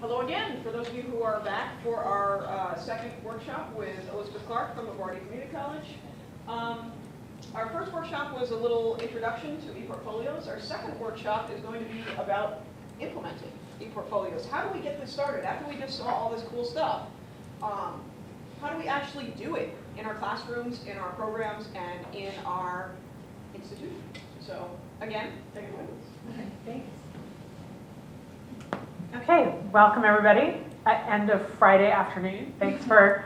Hello again, for those of you who are back for our second workshop with Elizabeth Clarke from LaGuardia Community College. Our first workshop was a little introduction to ePortfolios. Our second workshop is going to be about implementing ePortfolios. How do we get this started? After we just saw all this cool stuff, how do we actually do it in our classrooms, in our programs, and in our institutions? So again, take it away. Okay, thanks. Okay, welcome everybody at end of Friday afternoon. Thanks for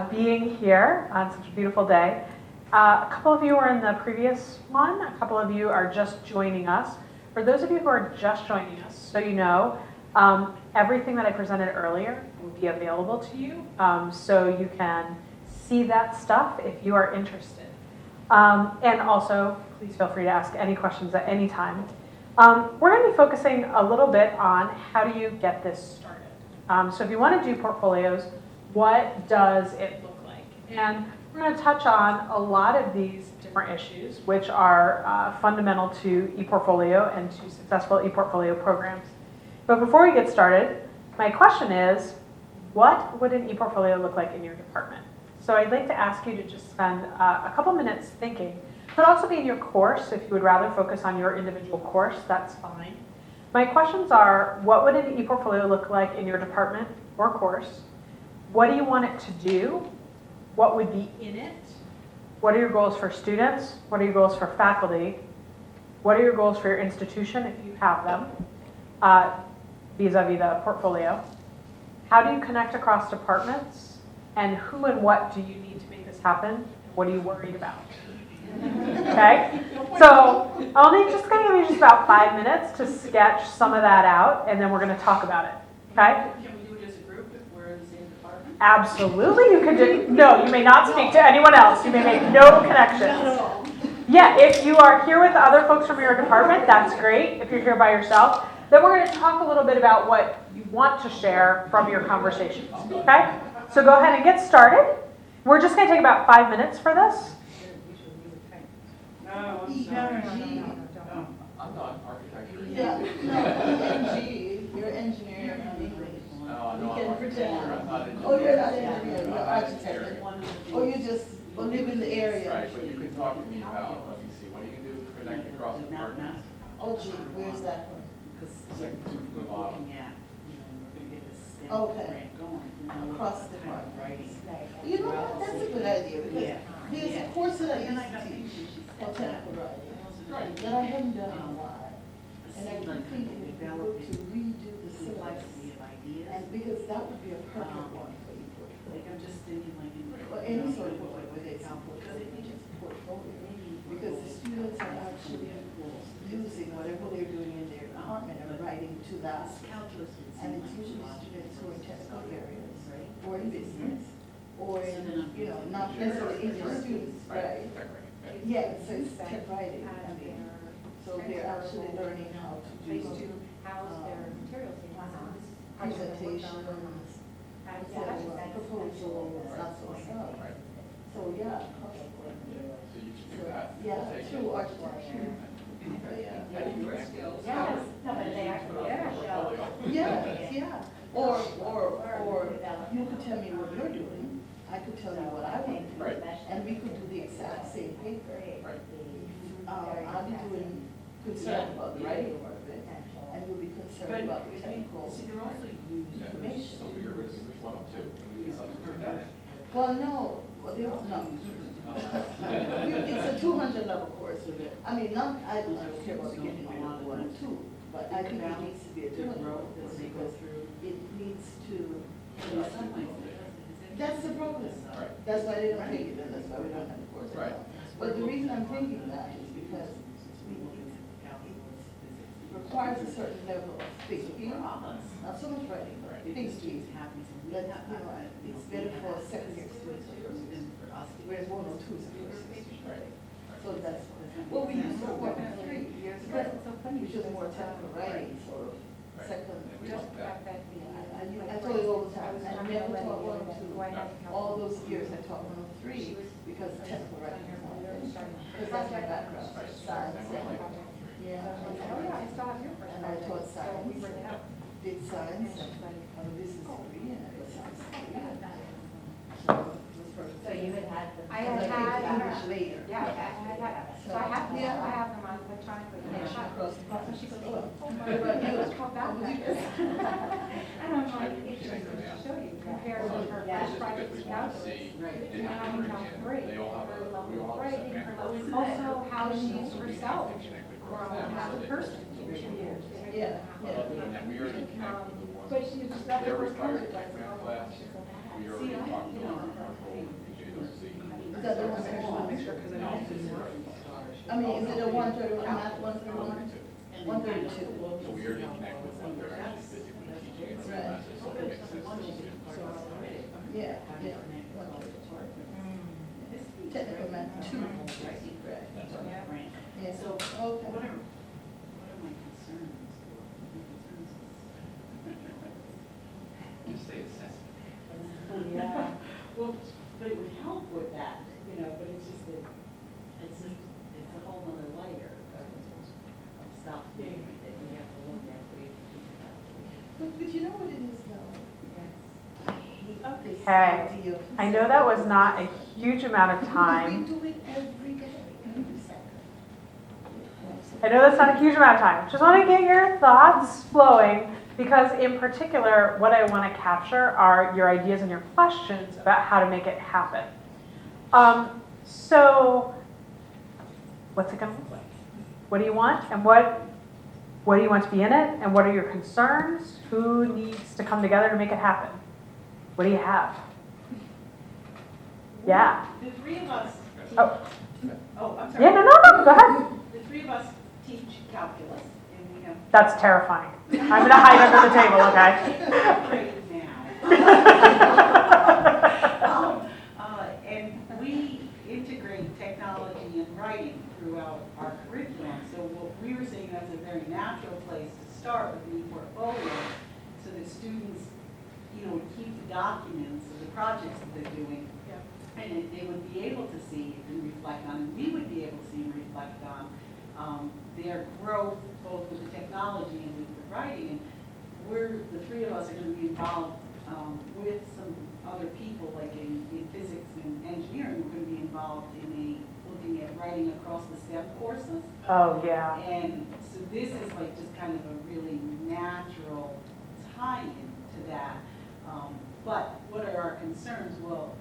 being here on such a beautiful day. A couple of you were in the previous one. A couple of you are just joining us. For those of you who are just joining us, so you know, everything that I presented earlier will be available to you, so you can see that stuff if you are interested. And also, please feel free to ask any questions at any time. We're going to be focusing a little bit on how do you get this started. So if you want to do portfolios, what does it look like? And we're going to touch on a lot of these different issues, which are fundamental to ePortfolio and to successful ePortfolio programs. But before we get started, my question is, what would an ePortfolio look like in your department? So I'd like to ask you to just spend a couple minutes thinking. Could also be in your course. If you would rather focus on your individual course, that's fine. My questions are, what would an ePortfolio look like in your department or course? What do you want it to do? What would be in it? What are your goals for students? What are your goals for faculty? What are your goals for your institution, if you have them, vis-a-vis the portfolio? How do you connect across departments? And who and what do you need to make this happen? What are you worried about? Okay, so I'm just going to give you just about 5 minutes to sketch some of that out, and then we're going to talk about it. Okay? Can we do it as a group if we're in the same department? Absolutely, you can do. No, you may not speak to anyone else. You may make no connections. Yeah, if you are here with other folks from your department, that's great. If you're here by yourself, then we're going to talk a little bit about what you want to share from your conversations. Okay? So go ahead and get started. We're just going to take about 5 minutes for this. No, I'm not architecture. Yeah, no, ENG, you're engineering and English. No, You I'm can not pretend. architecture. I'm not engineer. Oh, you're not engineer, you're I'm not architect. engineer. Or you just live in the area. Right, but you can talk to me about, let me see, what you can do to connect across departments. Oh gee, where's that from? Second to the bottom. Okay. Across the department. You know what, that's a good idea, because there's a course that I used to teach, called technical writing, that I haven't done in a while. And I keep thinking it'd be good to redo the syllabus, and because that would be a perfect one for you. Or any sort of book with a portfolio, because the students are actually using whatever they're doing in their department and writing to that. And it's usually students who are in technical areas, or in business, or in, you know, not necessarily English students, right? Yeah, so it's tech writing, I mean, so they're actually learning how to do presentations, proposals, that sort of stuff. So, yeah. So you can do that. Yeah, through architecture. Yes, no, but they actually show. Yeah, yeah. Or you could tell me what you're doing, I could tell you what I want to do, Right. and we could do the exact same paper. Right. I'll be doing concerned about the writing part of it, and you'll be concerned about the technical Yeah. information. So you're going to use one of two. We can substitute that. Well, no, no. It's a 200 level course. I mean, I don't care about getting rid of 1 or 2, but I think it needs to be a 200 level course because it needs to. That's the problem. Right. That's why they don't take it, and that's why we don't have the course. Right. But the reason I'm thinking that is because it requires a certain level of thinking, not so much writing, but thinking. That, you know, it's better for second-year students, whereas 1 or 2 is first. Right. So that's, well, we used to work on 3 years ago, which was more technical writing, sort of, Right. second. And we want that. I told it all the time, I never taught 1 or 2. All those years I taught 1 or 3, because technical writing is not there. Because that's my background, science. Yeah. Oh, yeah, I still have your first. And I taught science. did science, and this is free, and this is free. So you had the. I had had- English later. Yeah, so I have them, I have them on electronically. Yeah, she crossed the So she goes, oh, well. oh my God, you was called back like this. And I'm like, it's just to show you, compared to her last project to calculus. And now in Cal 3, They all have her a, level we all of have a writing, set her math. level, also how she's herself grown as a person in 2 years. Yeah, yeah. And then we already connect with the ones. But she was not the They're first required person, to take like, math oh, class. she's so bad. We already talked to our goal, PJC. Is that the one that I want to make sure, because I don't have to I mean, is it a 131, math 131? 132. So we already connect with what they're actually physically teaching in the Right. classes, so it makes sense to the students. Yeah, yeah. 132. Technical math 2. Right. Yeah, so, okay. What are my concerns? Just say assessment. Yeah, well, but it would help with that, you know, but it's just that, it's a whole other layer of stuff that we have to look at. But you know what it is though? This Okay. idea of- I know that was not a huge amount of We time. do it every day. I know that's not a huge amount of time. Just want to get your thoughts flowing because in particular, what I want to capture are your ideas and your questions about how to make it happen. So what's it going to look like? What do you want? And what do you want to be in it? And what are your concerns? Who needs to come together to make it happen? What do you have? Yeah. The three of us, Oh, I'm sorry. yeah, no, go ahead. The three of us teach calculus, and we have That's terrifying. I'm going to hide under the table, okay? grade now. And we integrate technology and writing throughout our curriculum. So what we were seeing as a very natural place to start with the ePortfolio, so that students, would keep the documents of the projects that they're doing. And they would be able to see and reflect on, and we would be able to see and reflect on their growth, both with the technology and with the writing. And the three of us are going to be involved with some other people, like in physics and engineering. We're going to be involved in looking at writing across the STEM courses. Oh, yeah. And so this is like just kind of a really natural tie-in to that. But what are our concerns? Well,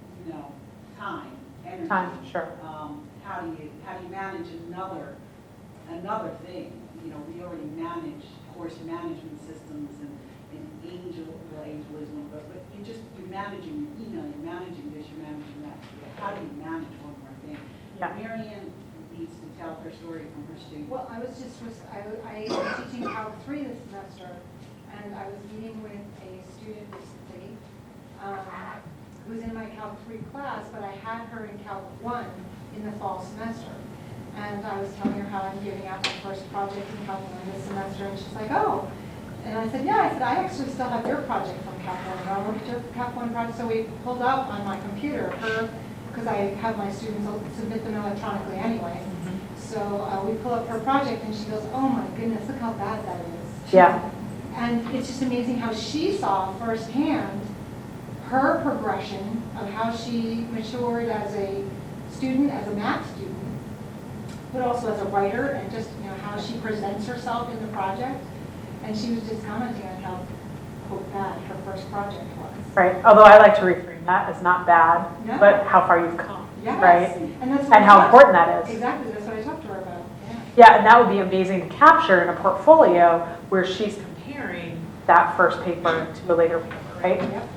time, energy. Time, sure. How do you manage another thing? We already manage course management systems and Angel is one, but you're managing your email, you're managing this, you're managing that. How do you manage one more thing? Yeah. Marianne needs to tell her story from her students. Well, I was teaching Calc 3 this semester, and I was meeting with a student recently, who's in my Calc 3 class, but I had her in Calc 1 in the fall semester. And I was telling her how I'm giving out my first project in Calc 1 this semester, and she's like, oh. And I said, yeah, I actually still have your project from Calc 1, and I'll look at your Calc 1 project. So we pulled up on my computer because I have my students submit them electronically anyway. So we pull up her project, and she goes, oh my goodness, look how bad that is. Yeah. And it's just amazing how she saw firsthand her progression of how she matured as a student, as a math student, but also as a writer, and just how she presents herself in the project. And she was just commenting on how quote bad her first project was. Right. Although I like to reframe that as not bad, No. but how far you've come. Yes. Right. And that's And how important that is. Exactly. That's what I talked to her about. Yeah. Yeah, and that would be amazing to capture in a portfolio where she's comparing that first paper to a later paper, right? Yep.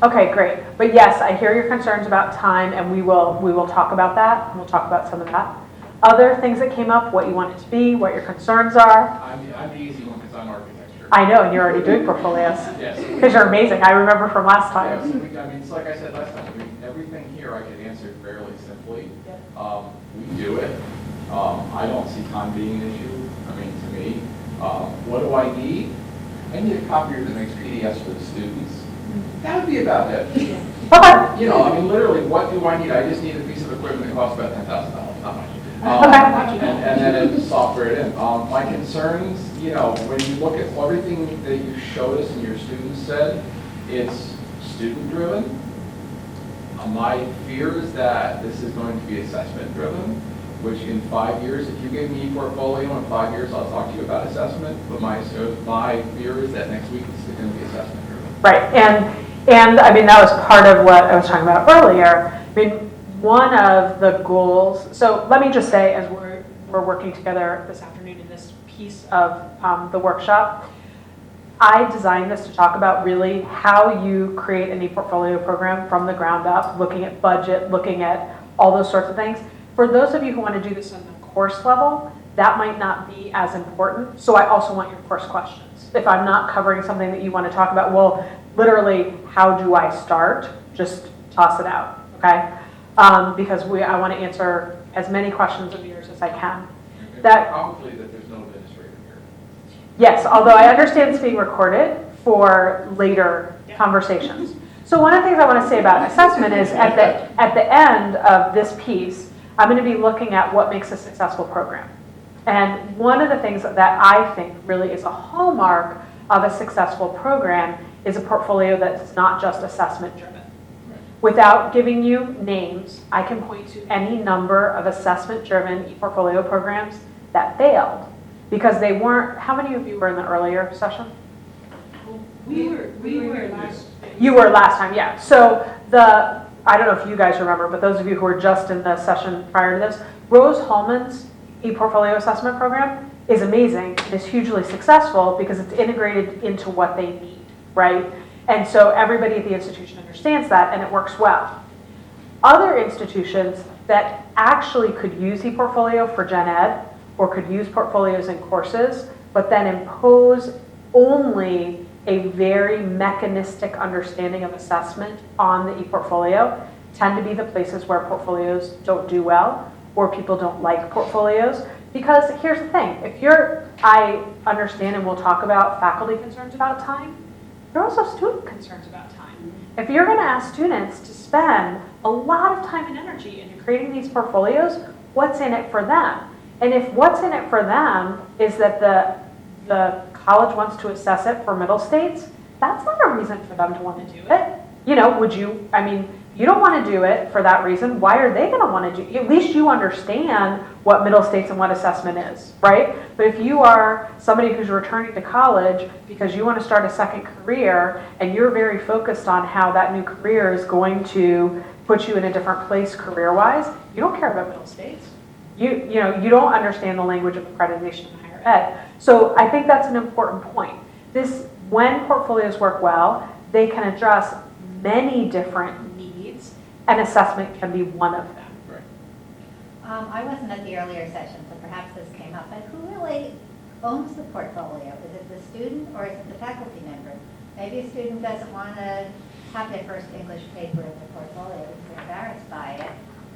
Okay, great. But yes, I hear your concerns about time, and we will talk about that, and we'll talk about some of that. Other things that came up, what you want it to be, what your concerns are. I'm the easy one because I'm architecture. I know, and you're already doing portfolios. Yes. Because you're amazing. I remember from last Yeah, so time. it's like I said last time, everything here I could answer fairly simply. We do it. I don't see time being an issue. To me, what do I need? I need a copier that makes PDFs for the students. That would be about it. Okay. Literally, what do I need? I just need a piece of equipment that costs about $10,000, not much. And then it software it in. My concerns, you know, when you look at everything that you showed us and your students said, it's student-driven. My fear is that this is going to be assessment-driven, which in 5 years, if you give me ePortfolio in 5 years, I'll talk to you about assessment. But my fear is that next week it's going to be assessment-driven. Right, and I mean, that was part of what I was talking about earlier. I mean, one of the goals, so let me just say, as we're working together this afternoon in this piece of the workshop, I designed this to talk about really how you create an ePortfolio program from the ground up, looking at budget, looking at all those sorts of things. For those of you who want to do this on the course level, that might not be as important. So I also want your course questions. If I'm not covering something that you want to talk about, well, literally, how do I start? Just toss it out, okay? Because I want to answer as many questions of yours as I can. That probably that there's no administrator here. Yes, although I understand it's being recorded for later conversations. So one of the things I want to say about assessment is at the end of this piece, I'm going to be looking at what makes a successful program. And one of the things that I think really is a hallmark of a successful program is a portfolio that's not just assessment driven. Without giving you names, I can point to any number of assessment-driven ePortfolio programs that failed because they weren't. How many of you were in the earlier session? We were last. You were last time, yeah. So I don't know if you guys remember, but those of you who were just in the session prior to this, Rose Holman's ePortfolio assessment program is amazing. It's hugely successful because it's integrated into what they need, right? And so everybody at the institution understands that, and it works well. Other institutions that actually could use ePortfolio for Gen Ed or could use portfolios in courses, but then impose only a very mechanistic understanding of assessment on the ePortfolio tend to be the places where portfolios don't do well or people don't like portfolios. Because here's the thing, I understand and we'll talk about faculty concerns about time. There are also student concerns about time. If you're going to ask students to spend a lot of time and energy into creating these portfolios, what's in it for them? And if what's in it for them is that the college wants to assess it for middle states, that's not a reason for them to want to do it. You know, you don't want to do it for that reason. Why are they going to want to do it? At least you understand what middle states and what assessment is, right? But if you are somebody who's returning to college because you want to start a second career and you're very focused on how that new career is going to put you in a different place career-wise, you don't care about middle states. You don't understand the language of accreditation in higher ed. So I think that's an important point. When portfolios work well, they can address many different needs, and assessment can be one of them. Right. I wasn't at the earlier session, so perhaps this came up, but who really owns the portfolio? Is it the student or is it the faculty member? Maybe a student doesn't want to have their first English paper in their portfolio because they're embarrassed by it.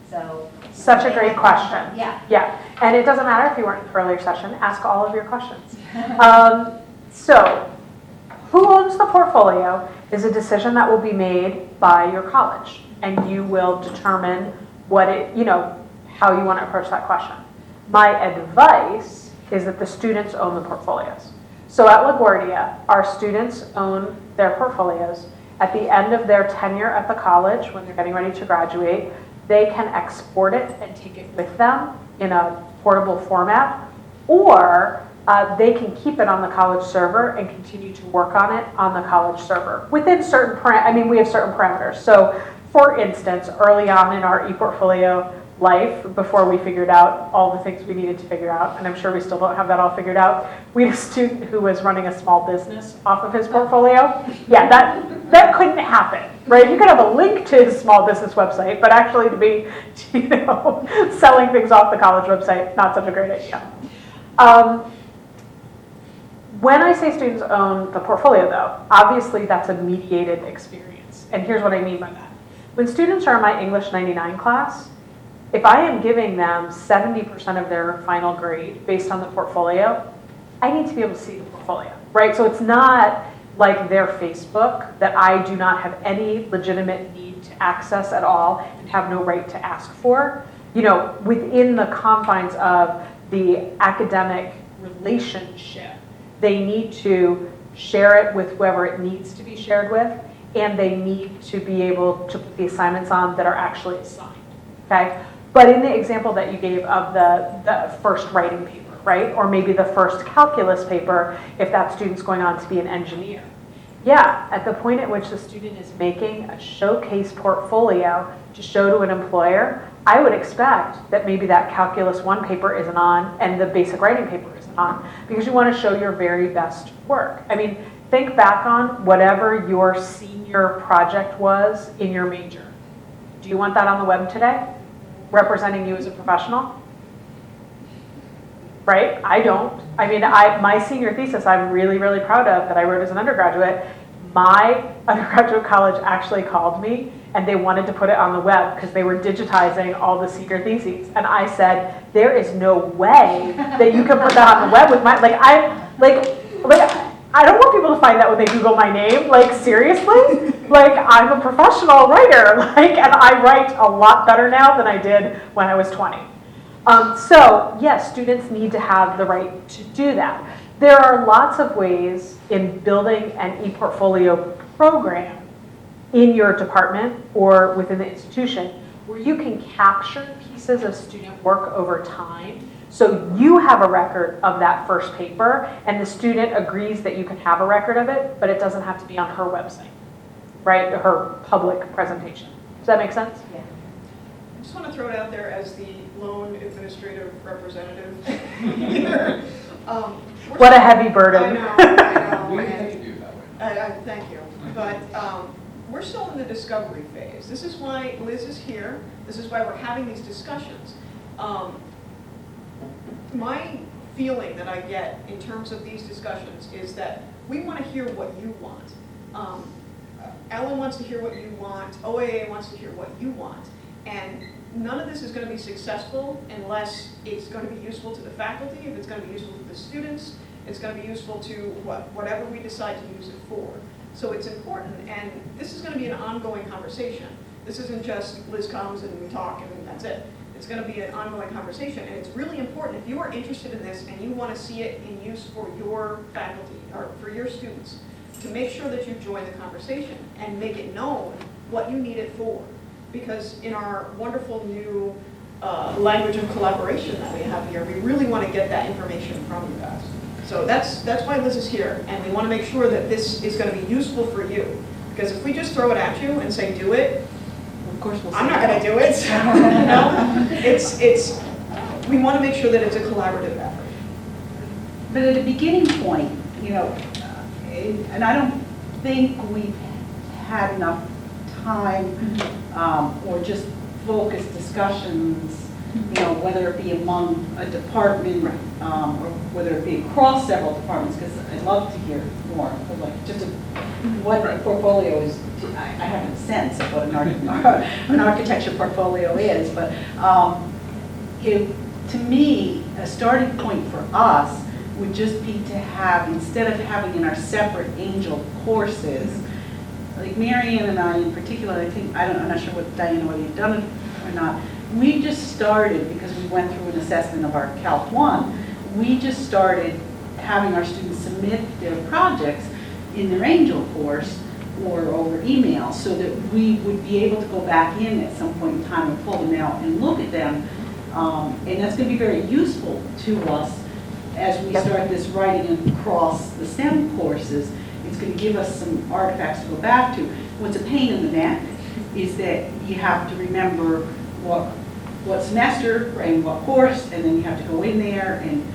So Such a great question. Yeah. And it doesn't matter if you weren't in the earlier session, ask all of your questions. So who owns the portfolio is a decision that will be made by your college, and you will determine how you want to approach that question. My advice is that the students own the portfolios. So at LaGuardia, our students own their portfolios. At the end of their tenure at the college, when they're getting ready to graduate, they can export it and take it with them in a portable format, or they can keep it on the college server and continue to work on it on the college server within we have certain parameters. So for instance, early on in our ePortfolio life, before we figured out all the things we needed to figure out, and I'm sure we still don't have that all figured out, we had a student who was running a small business off of his portfolio. Yeah, that couldn't happen, right? You could have a link to his small business website, but actually to be, selling things off the college website, not such a great idea. When I say students own the portfolio, though, obviously that's a mediated experience. And here's what I mean by that. When students are in my English 99 class, if I am giving them 70% of their final grade based on the portfolio, I need to be able to see the portfolio, right? So it's not like their Facebook that I do not have any legitimate need to access at all and have no right to ask for. within the confines of the academic relationship, they need to share it with whoever it needs to be shared with, and they need to be able to put the assignments on that are actually assigned, okay? But in the example that you gave of the first writing paper, right? Or maybe the first calculus paper, if that student's going on to be an engineer. Yeah, at the point at which the student is making a showcase portfolio to show to an employer, I would expect that maybe that calculus 1 paper isn't on and the basic writing paper isn't on, because you want to show your very best work. I mean, think back on whatever your senior project was in your major. Do you want that on the web today, representing you as a professional? Right? I don't. I mean, my senior thesis I'm really, really proud of that I wrote as an undergraduate. My undergraduate college actually called me and they wanted to put it on the web because they were digitizing all the senior theses. And I said, there is no way that you can put that on the web with my, I don't want people to find that when they Google my name. Like, seriously? Like, I'm a professional writer. Like, and I write a lot better now than I did when I was 20. So, yes, students need to have the right to do that. There are lots of ways in building an ePortfolio program in your department or within the institution where you can capture pieces of student work over time. So you have a record of that first paper and the student agrees that you can have a record of it, but it doesn't have to be on her website, right? Her public presentation. Does that make sense? Yeah. I just want to throw it out there as the lone administrative representative here. What a heavy burden. I know. We and- can do that way. Thank you. But we're still in the discovery phase. This is why Liz is here. This is why we're having these discussions. My feeling that I get in terms of these discussions is that we want to hear what you want. Ellen wants to hear what you want. OAA wants to hear what you want. And none of this is going to be successful unless it's going to be useful to the faculty, if it's going to be useful to the students, it's going to be useful to whatever we decide to use it for. So it's important, and this is going to be an ongoing conversation. This isn't just Liz comes and we talk and that's it. It's going to be an ongoing conversation, and it's really important if you are interested in this and you want to see it in use for your faculty or for your students, to make sure that you join the conversation and make it known what you need it for. Because in our wonderful new language of collaboration that we have here, we really want to get that information from you guys. So that's why Liz is here, and we want to make sure that this is going to be useful for you. Because if we just throw it at you and say do it, Of course, we'll see. I'm not going to do it. So, you know, we want to make sure that it's a collaborative effort. But at a beginning point, and I don't think we've had enough time or just focused discussions, whether it be among a department or whether it be across several departments, because I'd love to hear more, but like just what a portfolio is. I have a sense of what an architecture portfolio is, but to me, a starting point for us would just be to have, instead of having in our separate Angel courses, like Marianne and I in particular, I'm not sure what, Diana, whether you've done it or not, we just started, because we went through an assessment of our Calc 1, we just started having our students submit their projects in their Angel course or over email, so that we would be able to go back in at some point in time and pull them out and look at them. And that's going to be very useful to us as we start this writing across the STEM courses. It's going to give us some artifacts to go back to. What's a pain in the neck is that you have to remember what semester and what course, and then you have to go in there and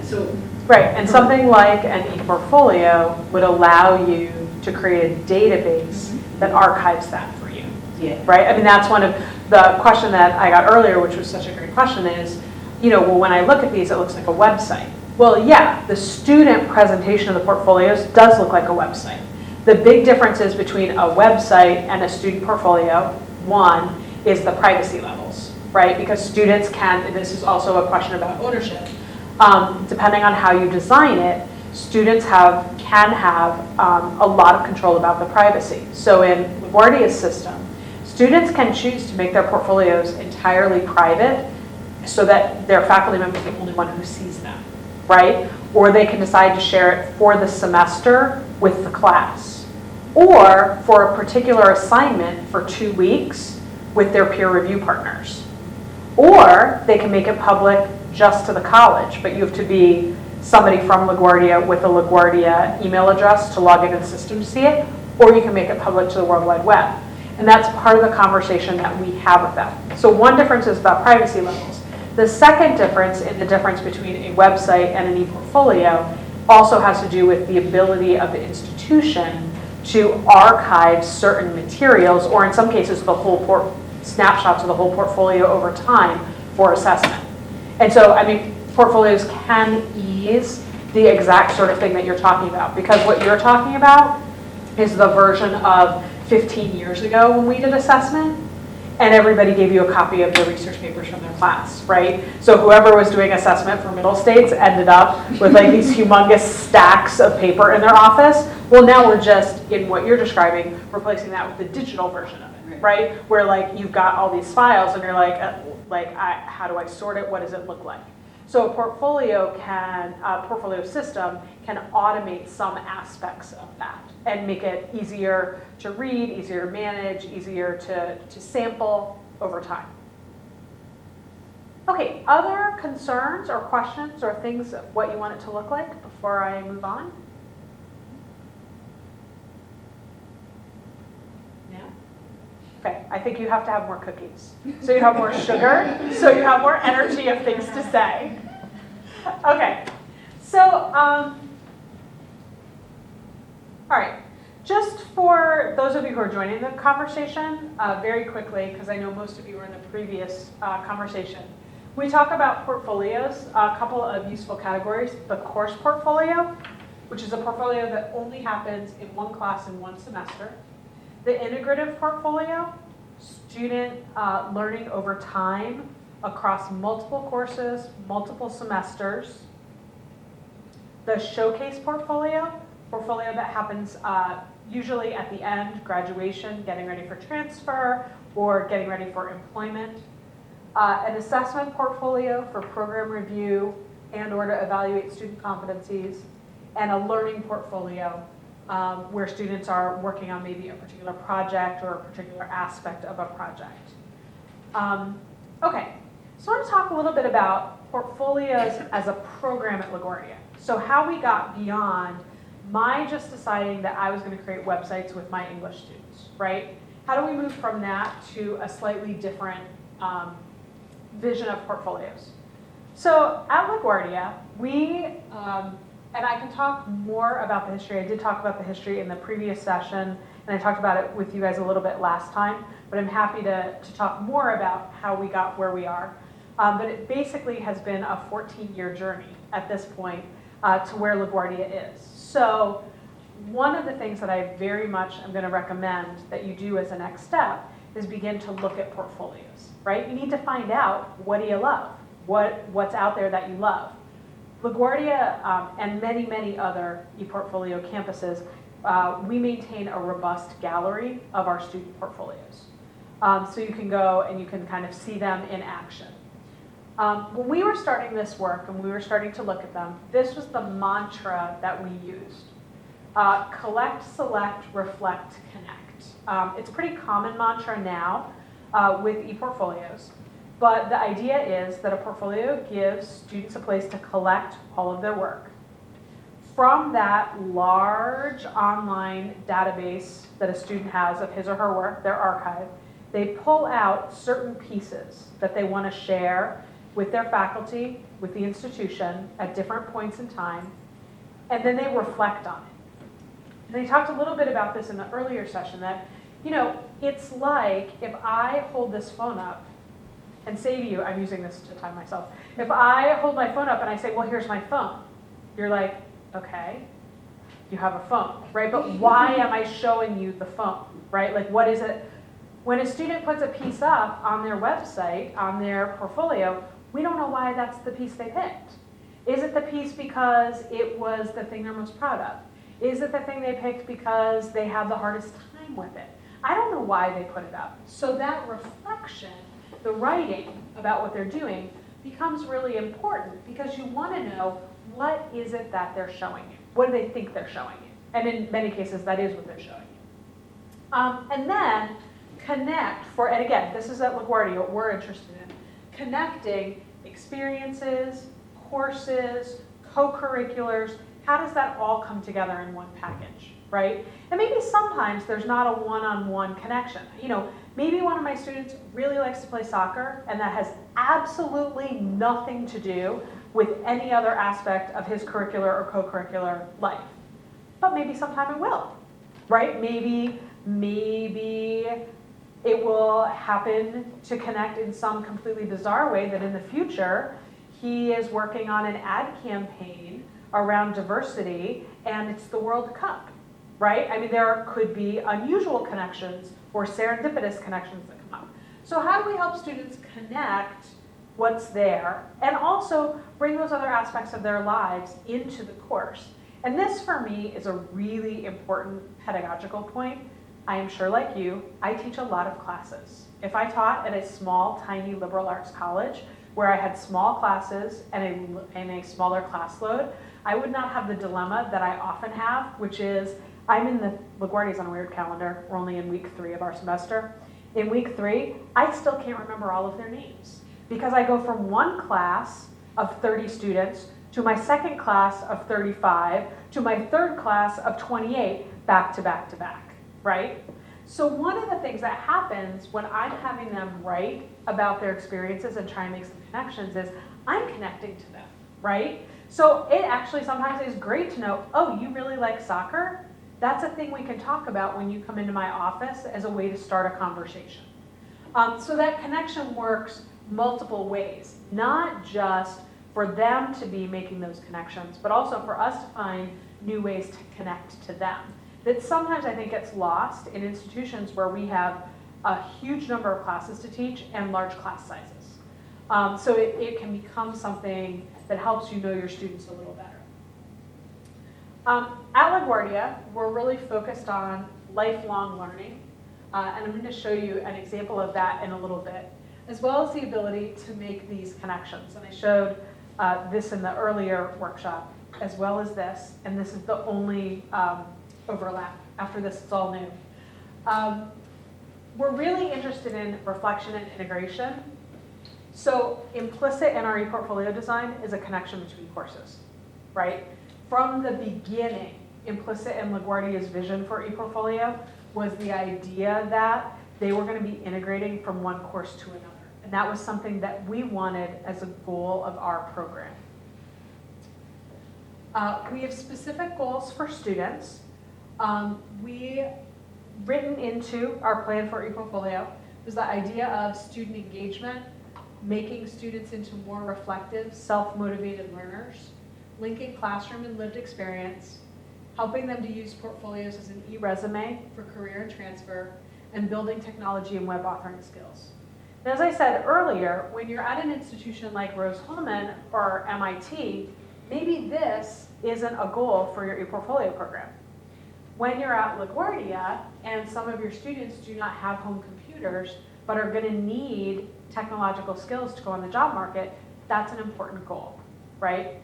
so. Right, and something like an ePortfolio would allow you to create a database that archives that for you. Yeah. Right? I mean, that's one of the question that I got earlier, which was such a great question, is, well, when I look at these, it looks like a website. Well, yeah, the student presentation of the portfolios does look like a website. The big differences between a website and a student portfolio, one, is the privacy levels, right? Because students can, and this is also a question about ownership, depending on how you design it, students can have a lot of control about the privacy. So in LaGuardia's system, Students can choose to make their portfolios entirely private so that their faculty member is the only one who sees them, right? Or they can decide to share it for the semester with the class, or for a particular assignment for 2 weeks with their peer review partners. Or they can make it public just to the college, but you have to be somebody from LaGuardia with a LaGuardia email address to log into the system to see it, or you can make it public to the World Wide Web. And that's part of the conversation that we have with them. So one difference is about privacy levels. The second difference in the difference between a website and an ePortfolio also has to do with the ability of the institution to archive certain materials, or in some cases, the whole snapshots of the whole portfolio over time for assessment. And so, I mean, portfolios can ease the exact sort of thing that you're talking about, because what you're talking about is the version of 15 years ago when we did assessment, and everybody gave you a copy of the research papers from their class, right? So whoever was doing assessment for middle states ended up with like these humongous stacks of paper in their office. Well, now we're just, in what you're describing, replacing that with the digital version of it, right? Where like you've got all these files and you're like how do I sort it? What does it look like? So a portfolio system can automate some aspects of that and make it easier to read, easier to manage, easier to sample over time. Okay, other concerns or questions or things of what you want it to look like before I move on? Yeah? Okay, I think you have to have more cookies. So you have more sugar, so you have more energy of things to say. Okay, so, all right. Just for those of you who are joining the conversation, very quickly, because I know most of you were in the previous conversation, we talk about portfolios, a couple of useful categories. The course portfolio, which is a portfolio that only happens in one class in one semester. The integrative portfolio, student learning over time across multiple courses, multiple semesters. The showcase portfolio that happens usually at the end, graduation, getting ready for transfer, or getting ready for employment. An assessment portfolio for program review and or to evaluate student competencies, and a learning portfolio where students are working on maybe a particular project or a particular aspect of a project. Okay, so I want to talk a little bit about portfolios as a program at LaGuardia. So how we got beyond my just deciding that I was going to create websites with my English students, right? How do we move from that to a slightly different vision of portfolios? So at LaGuardia, we, and I can talk more about the history. I did talk about the history in the previous session, and I talked about it with you guys a little bit last time, but I'm happy to talk more about how we got where we are. But it basically has been a 14-year journey at this point to where LaGuardia is. So one of the things that I very much am going to recommend that you do as a next step is begin to look at portfolios, right? You need to find out, what do you love? What's out there that you love? LaGuardia and many, many other ePortfolio campuses, we maintain a robust gallery of our student portfolios. So you can go and you can kind of see them in action. When we were starting this work and we were starting to look at them, this was the mantra that we used. Collect, select, reflect, connect. It's a pretty common mantra now with ePortfolios, but the idea is that a portfolio gives students a place to collect all of their work. From that large online database that a student has of his or her work, their archive, they pull out certain pieces that they want to share with their faculty, with the institution at different points in time, and then they reflect on it. And they talked a little bit about this in the earlier session that, you know, it's like if I hold this phone up and say to you, I'm using this to time myself, if I hold my phone up and I say, well, here's my phone, you're like, okay, you have a phone, right? But why am I showing you the phone, right? Like, what is it? When a student puts a piece up on their website, on their portfolio, we don't know why that's the piece they picked. Is it the piece because it was the thing they're most proud of? Is it the thing they picked because they had the hardest time with it? I don't know why they put it up. So that reflection, the writing about what they're doing, becomes really important because you want to know what is it that they're showing you. What do they think they're showing you? And in many cases, that is what they're showing you. And then connect for, and again, this is at LaGuardia, what we're interested in, connecting experiences, courses, co-curriculars. How does that all come together in one package, right? And maybe sometimes there's not a one-on-one connection. You know, maybe one of my students really likes to play soccer, and that has absolutely nothing to do with any other aspect of his curricular or co-curricular life. But maybe sometime it will, right? Maybe it will happen to connect in some completely bizarre way that in the future, he is working on an ad campaign around diversity, and it's the World Cup, right? I mean, there could be unusual connections or serendipitous connections that come up. So how do we help students connect what's there and also bring those other aspects of their lives into the course? And this, for me, is a really important pedagogical point. I am sure, like you, I teach a lot of classes. If I taught at a small, tiny liberal arts college where I had small classes and a smaller class load, I would not have the dilemma that I often have, which is I'm in the LaGuardia's on a weird calendar. We're only in week 3 of our semester. In week 3, I still can't remember all of their names because I go from one class of 30 students to my second class of 35 to my third class of 28 back to back to back, right? So one of the things that happens when I'm having them write about their experiences and try and make some connections is I'm connecting to them, right? So it actually sometimes is great to know, oh, you really like soccer? That's a thing we can talk about when you come into my office as a way to start a conversation. So that connection works multiple ways, not just for them to be making those connections, but also for us to find new ways to connect to them. That sometimes I think gets lost in institutions where we have a huge number of classes to teach and large class sizes. So it can become something that helps you know your students a little better. At LaGuardia, we're really focused on lifelong learning, and I'm going to show you an example of that in a little bit, as well as the ability to make these connections. And I showed this in the earlier workshop, as well as this, and this is the only overlap. After this, it's all new. We're really interested in reflection and integration. So implicit in our ePortfolio design is a connection between courses, right? From the beginning, implicit in LaGuardia's vision for ePortfolio was the idea that they were going to be integrating from one course to another. And that was something that we wanted as a goal of our program. We have specific goals for students. Written into our plan for ePortfolio was the idea of student engagement, making students into more reflective, self-motivated learners, linking classroom and lived experience, helping them to use portfolios as an e-resume for career and transfer, and building technology and web authoring skills. And as I said earlier, when you're at an institution like Rose-Hulman or MIT, maybe this isn't a goal for your ePortfolio program. When you're at LaGuardia and some of your students do not have home computers but are going to need technological skills to go on the job market, that's an important goal, right?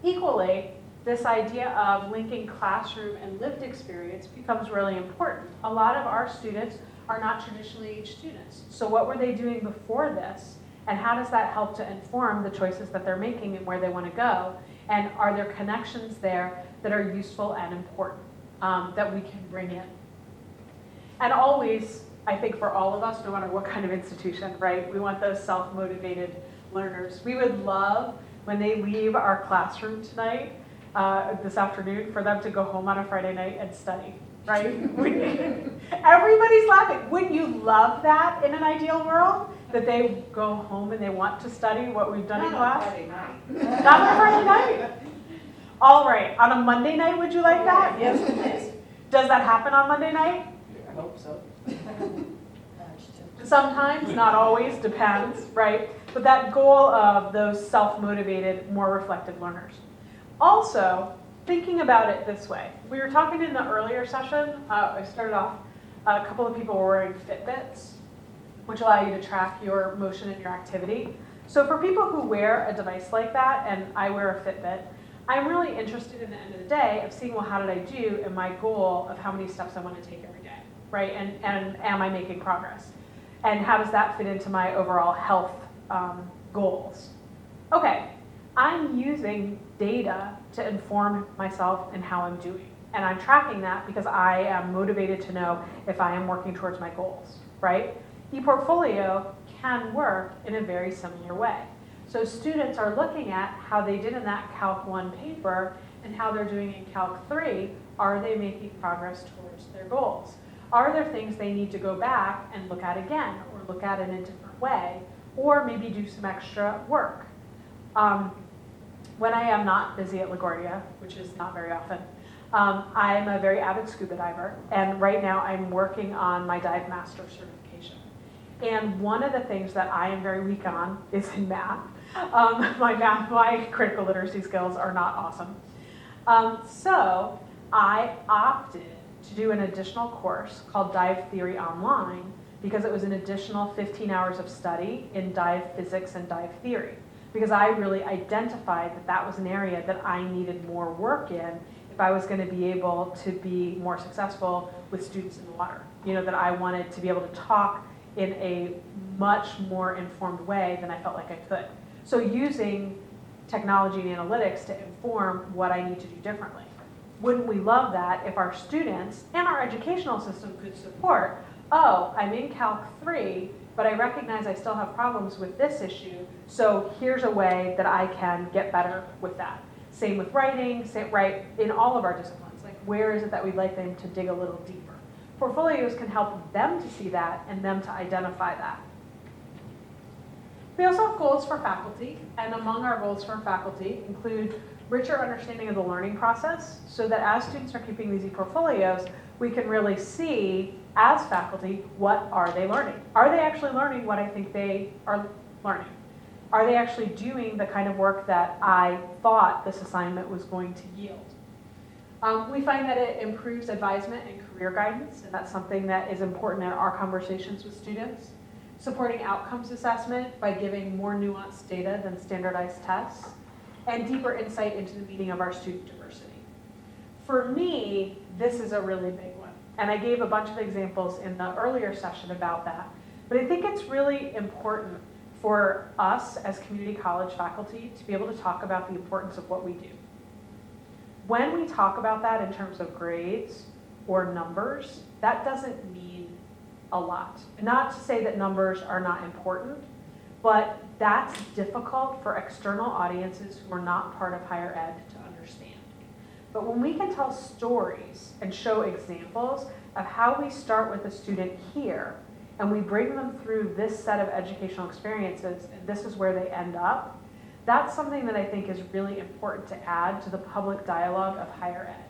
Equally, this idea of linking classroom and lived experience becomes really important. A lot of our students are not traditionally aged students. So what were they doing before this? And how does that help to inform the choices that they're making and where they want to go? And are there connections there that are useful and important that we can bring in? And always, I think for all of us, no matter what kind of institution, right, we want those self-motivated learners. We would love when they leave our classroom tonight, this afternoon, for them to go home on a Friday night and study, right? Everybody's laughing. Wouldn't you love that in an ideal world? That they go home and they want to study what we've done in class? Not on Friday night. All right, on a Monday night, would you like that? Yes, please. Does that happen on Monday night? I hope so. Sometimes, not always, depends, right? But that goal of those self-motivated, more reflective learners. Also, thinking about it this way. We were talking in the earlier session, I started off a couple of people were wearing Fitbits, which allow you to track your motion and your activity. So for people who wear a device like that, and I wear a Fitbit, I'm really interested in the end of the day of seeing, well, how did I do in my goal of how many steps I want to take every day, right? And am I making progress? And how does that fit into my overall health goals? Okay, I'm using data to inform myself and how I'm doing. And I'm tracking that because I am motivated to know if I am working towards my goals, right? ePortfolio can work in a very similar way. So students are looking at how they did in that Calc 1 paper and how they're doing in Calc 3. Are they making progress towards their goals? Are there things they need to go back and look at again, or look at in a different way, or maybe do some extra work? When I am not busy at LaGuardia, which is not very often, I'm a very avid scuba diver, and right now I'm working on my dive master certification. And one of the things that I am very weak on is in math. My critical literacy skills are not awesome. So I opted to do an additional course called Dive Theory Online because it was an additional 15 hours of study in dive physics and dive theory. Because I really identified that that was an area that I needed more work in if I was going to be able to be more successful with students in the water. You know, that I wanted to be able to talk in a much more informed way than I felt like I could. So using technology and analytics to inform what I need to do differently. Wouldn't we love that if our students and our educational system could support, oh, I'm in Calc 3, but I recognize I still have problems with this issue, so here's a way that I can get better with that. Same with writing, right, in all of our disciplines. Like, where is it that we'd like them to dig a little deeper? Portfolios can help them to see that and them to identify that. We also have goals for faculty, and among our goals for faculty include richer understanding of the learning process, so that as students are keeping these ePortfolios, we can really see, as faculty, what are they learning? Are they actually learning what I think they are learning? Are they actually doing the kind of work that I thought this assignment was going to yield? We find that it improves advisement and career guidance, and that's something that is important in our conversations with students. Supporting outcomes assessment by giving more nuanced data than standardized tests, and deeper insight into the meaning of our student diversity. For me, this is a really big one, and I gave a bunch of examples in the earlier session about that, but I think it's really important for us as community college faculty to be able to talk about the importance of what we do. When we talk about that in terms of grades or numbers, that doesn't mean a lot. Not to say that numbers are not important, but that's difficult for external audiences who are not part of higher ed to understand. But when we can tell stories and show examples of how we start with a student here, and we bring them through this set of educational experiences, and this is where they end up, that's something that I think is really important to add to the public dialogue of higher ed.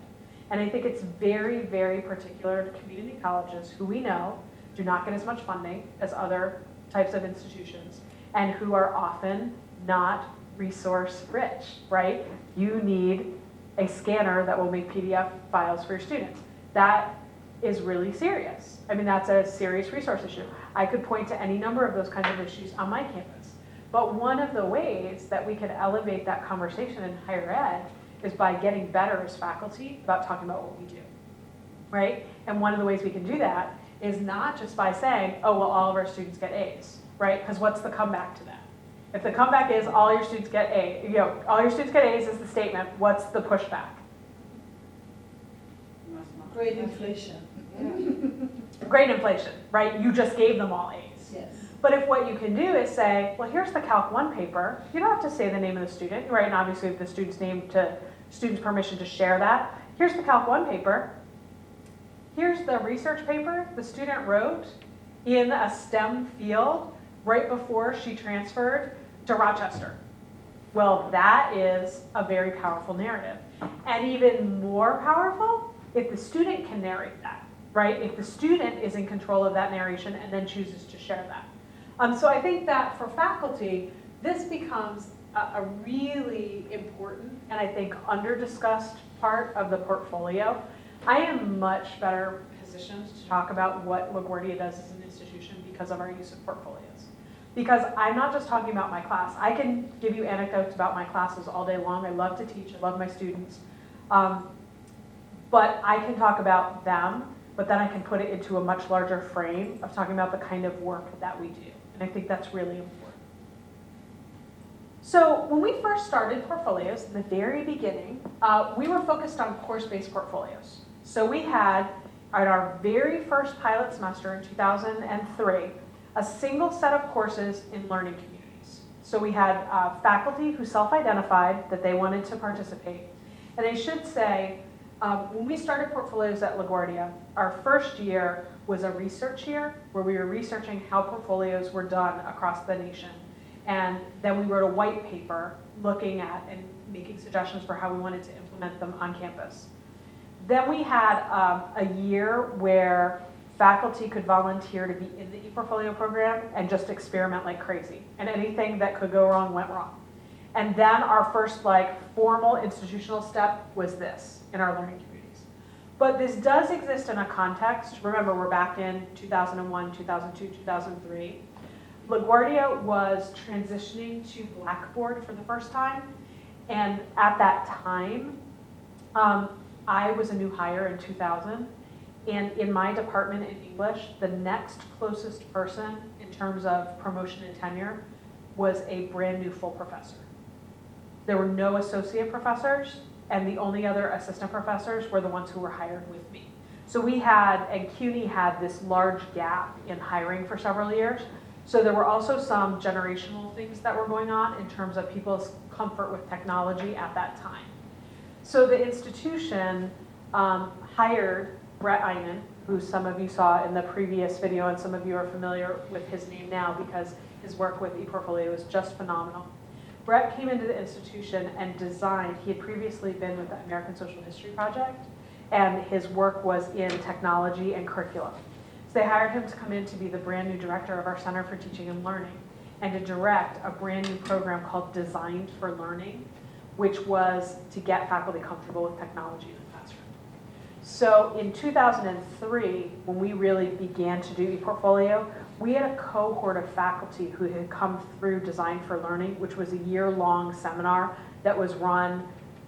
And I think it's very, very particular to community colleges who we know do not get as much funding as other types of institutions, and who are often not resource rich, right? You need a scanner that will make PDF files for your students. That is really serious. I mean, that's a serious resource issue. I could point to any number of those kinds of issues on my campus. But one of the ways that we can elevate that conversation in higher ed is by getting better as faculty about talking about what we do, right? And one of the ways we can do that is not just by saying, oh, well, all of our students get A's, right? Because what's the comeback to that? If the comeback is all your students get A's, you know, all your students get A's is the statement, what's the pushback? Great inflation. Grade inflation, right? You just gave them all A's. Yes. But if what you can do is say, well, here's the Calc 1 paper, you don't have to say the name of the student, right? And obviously the student's name to student's permission to share that. Here's the Calc 1 paper. Here's the research paper the student wrote in a STEM field right before she transferred to Rochester. Well, that is a very powerful narrative. And even more powerful if the student can narrate that, right? If the student is in control of that narration and then chooses to share that. So I think that for faculty, this becomes a really important and I think under-discussed part of the portfolio. I am much better positioned positioned to talk about what LaGuardia does as an institution because of our use of portfolios. Because I'm not just talking about my class. I can give you anecdotes about my classes all day long. I love to teach, I love my students. But I can talk about them, but then I can put it into a much larger frame of talking about the kind of work that we do. And I think that's really important. So when we first started portfolios, in the very beginning, we were focused on course-based portfolios. So we had, at our very first pilot semester in 2003, a single set of courses in learning communities. So we had faculty who self-identified that they wanted to participate. And I should say, when we started portfolios at LaGuardia, our first year was a research year where we were researching how portfolios were done across the nation. And then we wrote a white paper looking at and making suggestions for how we wanted to implement them on campus. Then we had a year where faculty could volunteer to be in the ePortfolio program and just experiment like crazy. And anything that could go wrong went wrong. And then our first formal institutional step was this in our learning communities. But this does exist in a context. Remember, we're back in 2001, 2002, 2003. LaGuardia was transitioning to Blackboard for the first time. And at that time, I was a new hire in 2000. And in my department in English, the next closest person in terms of promotion and tenure was a brand new full professor. There were no associate professors, and the only other assistant professors were the ones who were hired with me. So we had, and CUNY had this large gap in hiring for several years. So there were also some generational things that were going on in terms of people's comfort with technology at that time. So the institution hired Brett Einan, who some of you saw in the previous video, and some of you are familiar with his name now because his work with ePortfolio is just phenomenal. Brett came into the institution and designed, he had previously been with the American Social History Project, and his work was in technology and curriculum. So they hired him to come in to be the brand new director of our Center for Teaching and Learning and to direct a brand new program called Designed for Learning, which was to get faculty comfortable with technology in the classroom. So in 2003, when we really began to do ePortfolio, we had a cohort of faculty who had come through Design for Learning, which was a year-long seminar that was run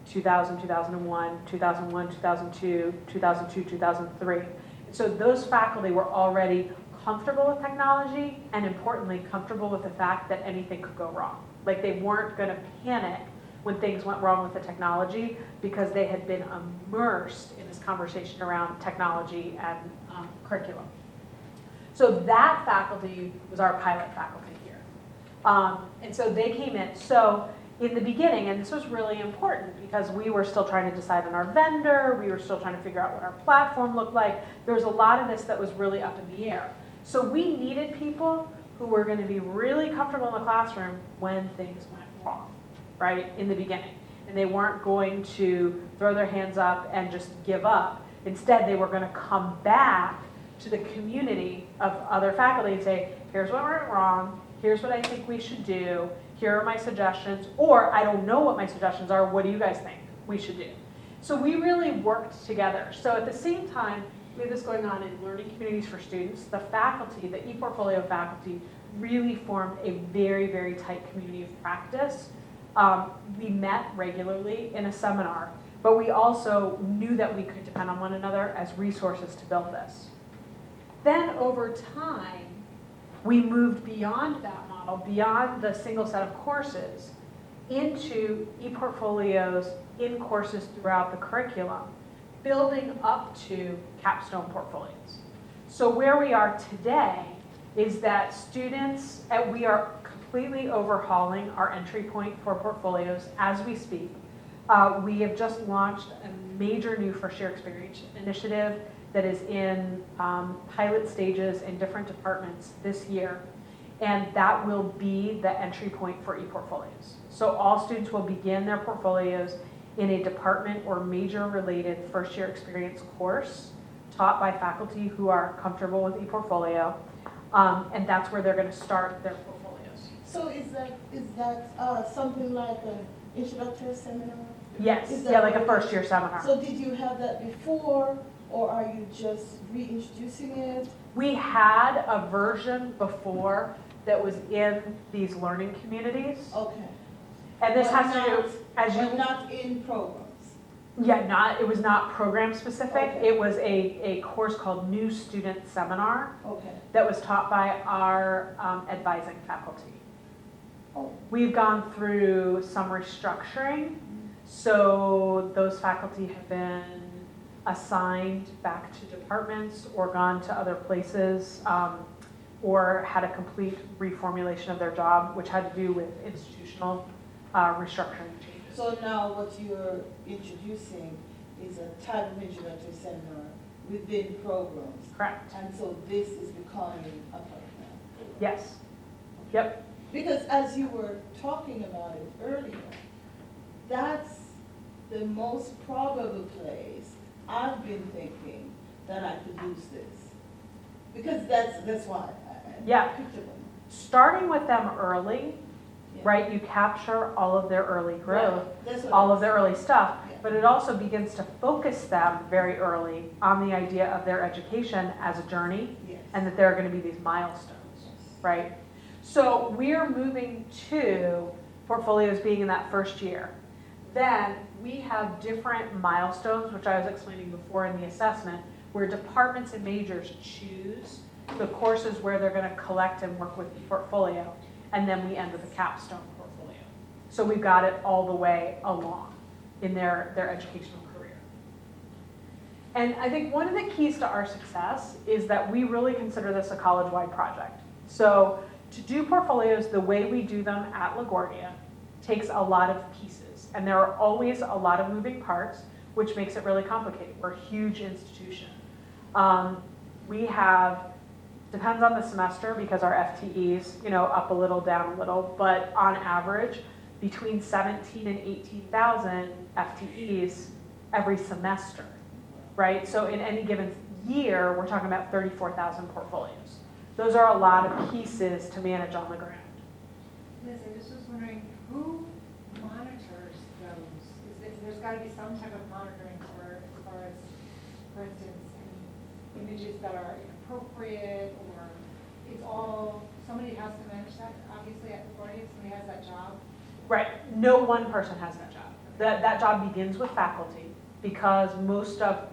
2000, 2001, 2001, 2002, 2002, 2003. So those faculty were already comfortable with technology and, importantly, comfortable with the fact that anything could go wrong. Like, they weren't going to panic when things went wrong with the technology because they had been immersed in this conversation around technology and curriculum. So that faculty was our pilot faculty here. And so they came in. So in the beginning, and this was really important because we were still trying to decide on our vendor, we were still trying to figure out what our platform looked like. There was a lot of this that was really up in the air. So we needed people who were going to be really comfortable in the classroom when things went wrong, right, in the beginning. And they weren't going to throw their hands up and just give up. Instead, they were going to come back to the community of other faculty and say, here's what went wrong, here's what I think we should do, here are my suggestions, or I don't know what my suggestions are, what do you guys think we should do? So we really worked together. So at the same time, we had this going on in learning communities for students. The faculty, the ePortfolio faculty, really formed a very, very tight community of practice. We met regularly in a seminar, but we also knew that we could depend on one another as resources to build this. Then over time, we moved beyond that model, beyond the single set of courses, into ePortfolios in courses throughout the curriculum, building up to capstone portfolios. So where we are today is that students, and we are completely overhauling our entry point for portfolios as we speak. We have just launched a major new first year experience initiative that is in pilot stages in different departments this year. And that will be the entry point for ePortfolios. So all students will begin their portfolios in a department or major related first year experience course taught by faculty who are comfortable with ePortfolio. And that's where they're going to start their portfolios. So is that something like an introductory seminar? Yes, Is that yeah, like a what- first year seminar. So did you have that before or are you just reintroducing it? We had a version before that was in these learning communities. Okay. And this But has to do, as But you, not in programs? yeah, it was not program specific. Okay. It was a course called New Student Seminar Okay. that was taught by our advising faculty. Oh. We've gone through some restructuring, so those faculty have been assigned back to departments or gone to other places, or had a complete reformulation of their job, which had to do with institutional restructuring changes. So now what you're introducing is a type of introductory seminar within programs. Correct. And so this is becoming a part of that. Yes. Yep. Because as you were talking about it earlier, that's the most probable place I've been thinking that I could use this. Because that's why I Yeah. picked it up. Starting with them early, Yeah. right? You capture all of their early growth, Right. That's what all I of their early stuff, Yeah. but it also begins to focus them very early on the idea of their education as a journey, Yes. and that there are going to be these milestones, right? So we're moving to portfolios being in that first year. Then we have different milestones, which I was explaining before in the assessment, where departments and majors choose the courses where they're going to collect and work with ePortfolio, and then we end with a capstone portfolio. So we've got it all the way along in their educational career. And I think one of the keys to our success is that we really consider this a college-wide project. So to do portfolios the way we do them at LaGuardia takes a lot of pieces, and there are always a lot of moving parts, which makes it really complicated. We're a huge institution. We have, depends on the semester because our FTEs, up a little, down a little, but on average, between 17 and 18,000 FTEs every semester, right? So in any given year, we're talking about 34,000 portfolios. Those are a lot of pieces to manage on the ground. Liz, I just was wondering, who monitors those? There's got to be some type of monitoring as far as, for instance, any images that are inappropriate, or it's all, somebody has to manage that, obviously, at LaGuardia, somebody has that job. Right, no one person has that job. That job begins with faculty, because most of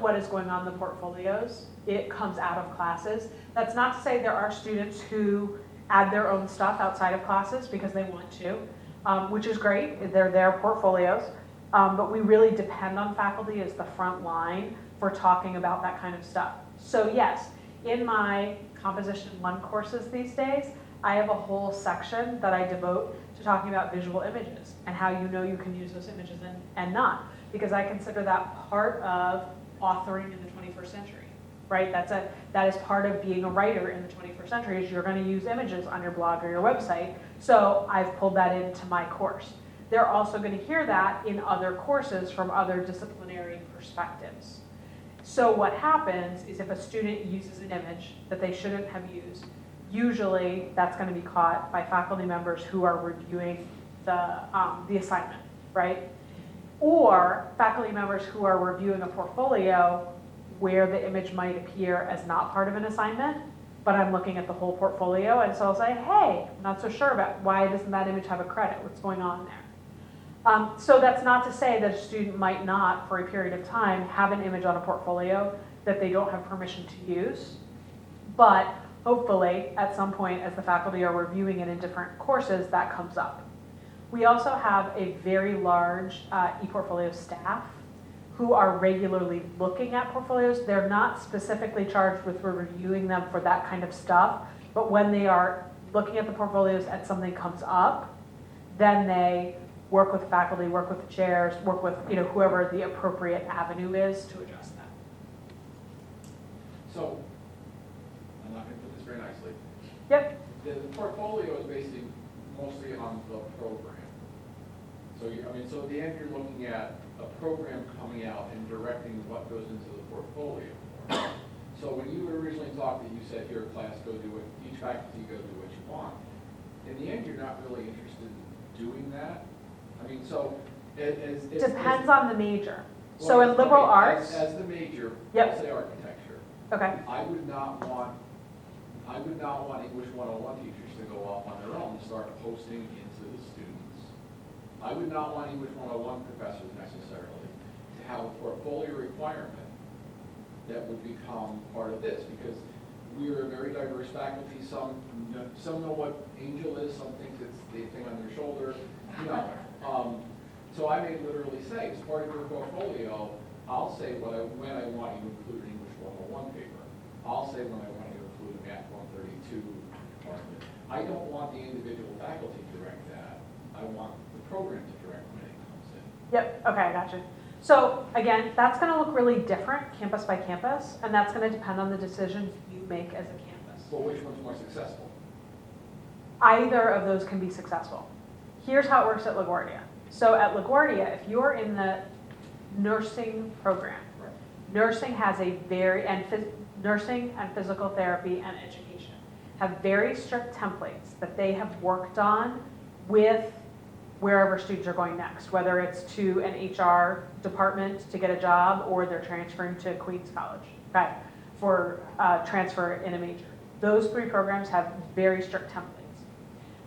what is going on in the portfolios, it comes out of classes. That's not to say there are students who add their own stuff outside of classes because they want to, which is great, they're their portfolios. But we really depend on faculty as the front line for talking about that kind of stuff. So yes, in my Composition 1 courses these days, I have a whole section that I devote to talking about visual images and how you know you can use those images and not, because I consider that part of authoring in the 21st century, right? That is part of being a writer in the 21st century, is you're going to use images on your blog or your website. So I've pulled that into my course. They're also going to hear that in other courses from other disciplinary perspectives. So what happens is if a student uses an image that they shouldn't have used, usually that's going to be caught by faculty members who are reviewing the assignment, right? Or faculty members who are reviewing a portfolio where the image might appear as not part of an assignment, but I'm looking at the whole portfolio, and so I'll say, hey, I'm not so sure about why doesn't that image have a credit? What's going on there? So that's not to say that a student might not, for a period of time, have an image on a portfolio that they don't have permission to use, but hopefully, at some point, as the faculty are reviewing it in different courses, that comes up. We also have a very large ePortfolio staff who are regularly looking at portfolios. They're not specifically charged with reviewing them for that kind of stuff, but when they are looking at the portfolios and something comes up, then they work with faculty, work with the chairs, work with whoever the appropriate avenue is to address that. So, I'm not going to put this very nicely. Yep. The portfolio is basically mostly on the program. So, so at the end, you're looking at a program coming out and directing what goes into the portfolio. So when you originally talked that you said, here, class, go do it, each faculty go do what you want. In the end, you're not really interested in doing that. I mean, so it Depends on the major. So in liberal arts, As the major, Yep. I'll say architecture. okay, I would not want English 101 teachers to go off on their own and start posting into the students. I would not want English 101 professors necessarily to have a portfolio requirement that would become part of this, because we are a very diverse faculty. Some know what Angel is, some think it's the thing on their shoulder, you know. So I may literally say, as part of your portfolio, I'll say when I want you to include an English 101 paper. I'll say when I want you to include a Math 132 department. I don't want the individual faculty to direct that. I want the program to direct when it comes in. yep, okay, I got you. So again, that's gonna look really different campus by campus, and that's gonna depend on the decisions you make as a campus. But which one's more successful? Either of those can be successful. Here's how it works at LaGuardia. So at LaGuardia, if you're in the nursing program, Right. nursing has a nursing and physical therapy and education have very strict templates that they have worked on with wherever students are going next, whether it's to an HR department to get a job or they're transferring to Queens College, okay, for transfer in a major. Those three programs have very strict templates.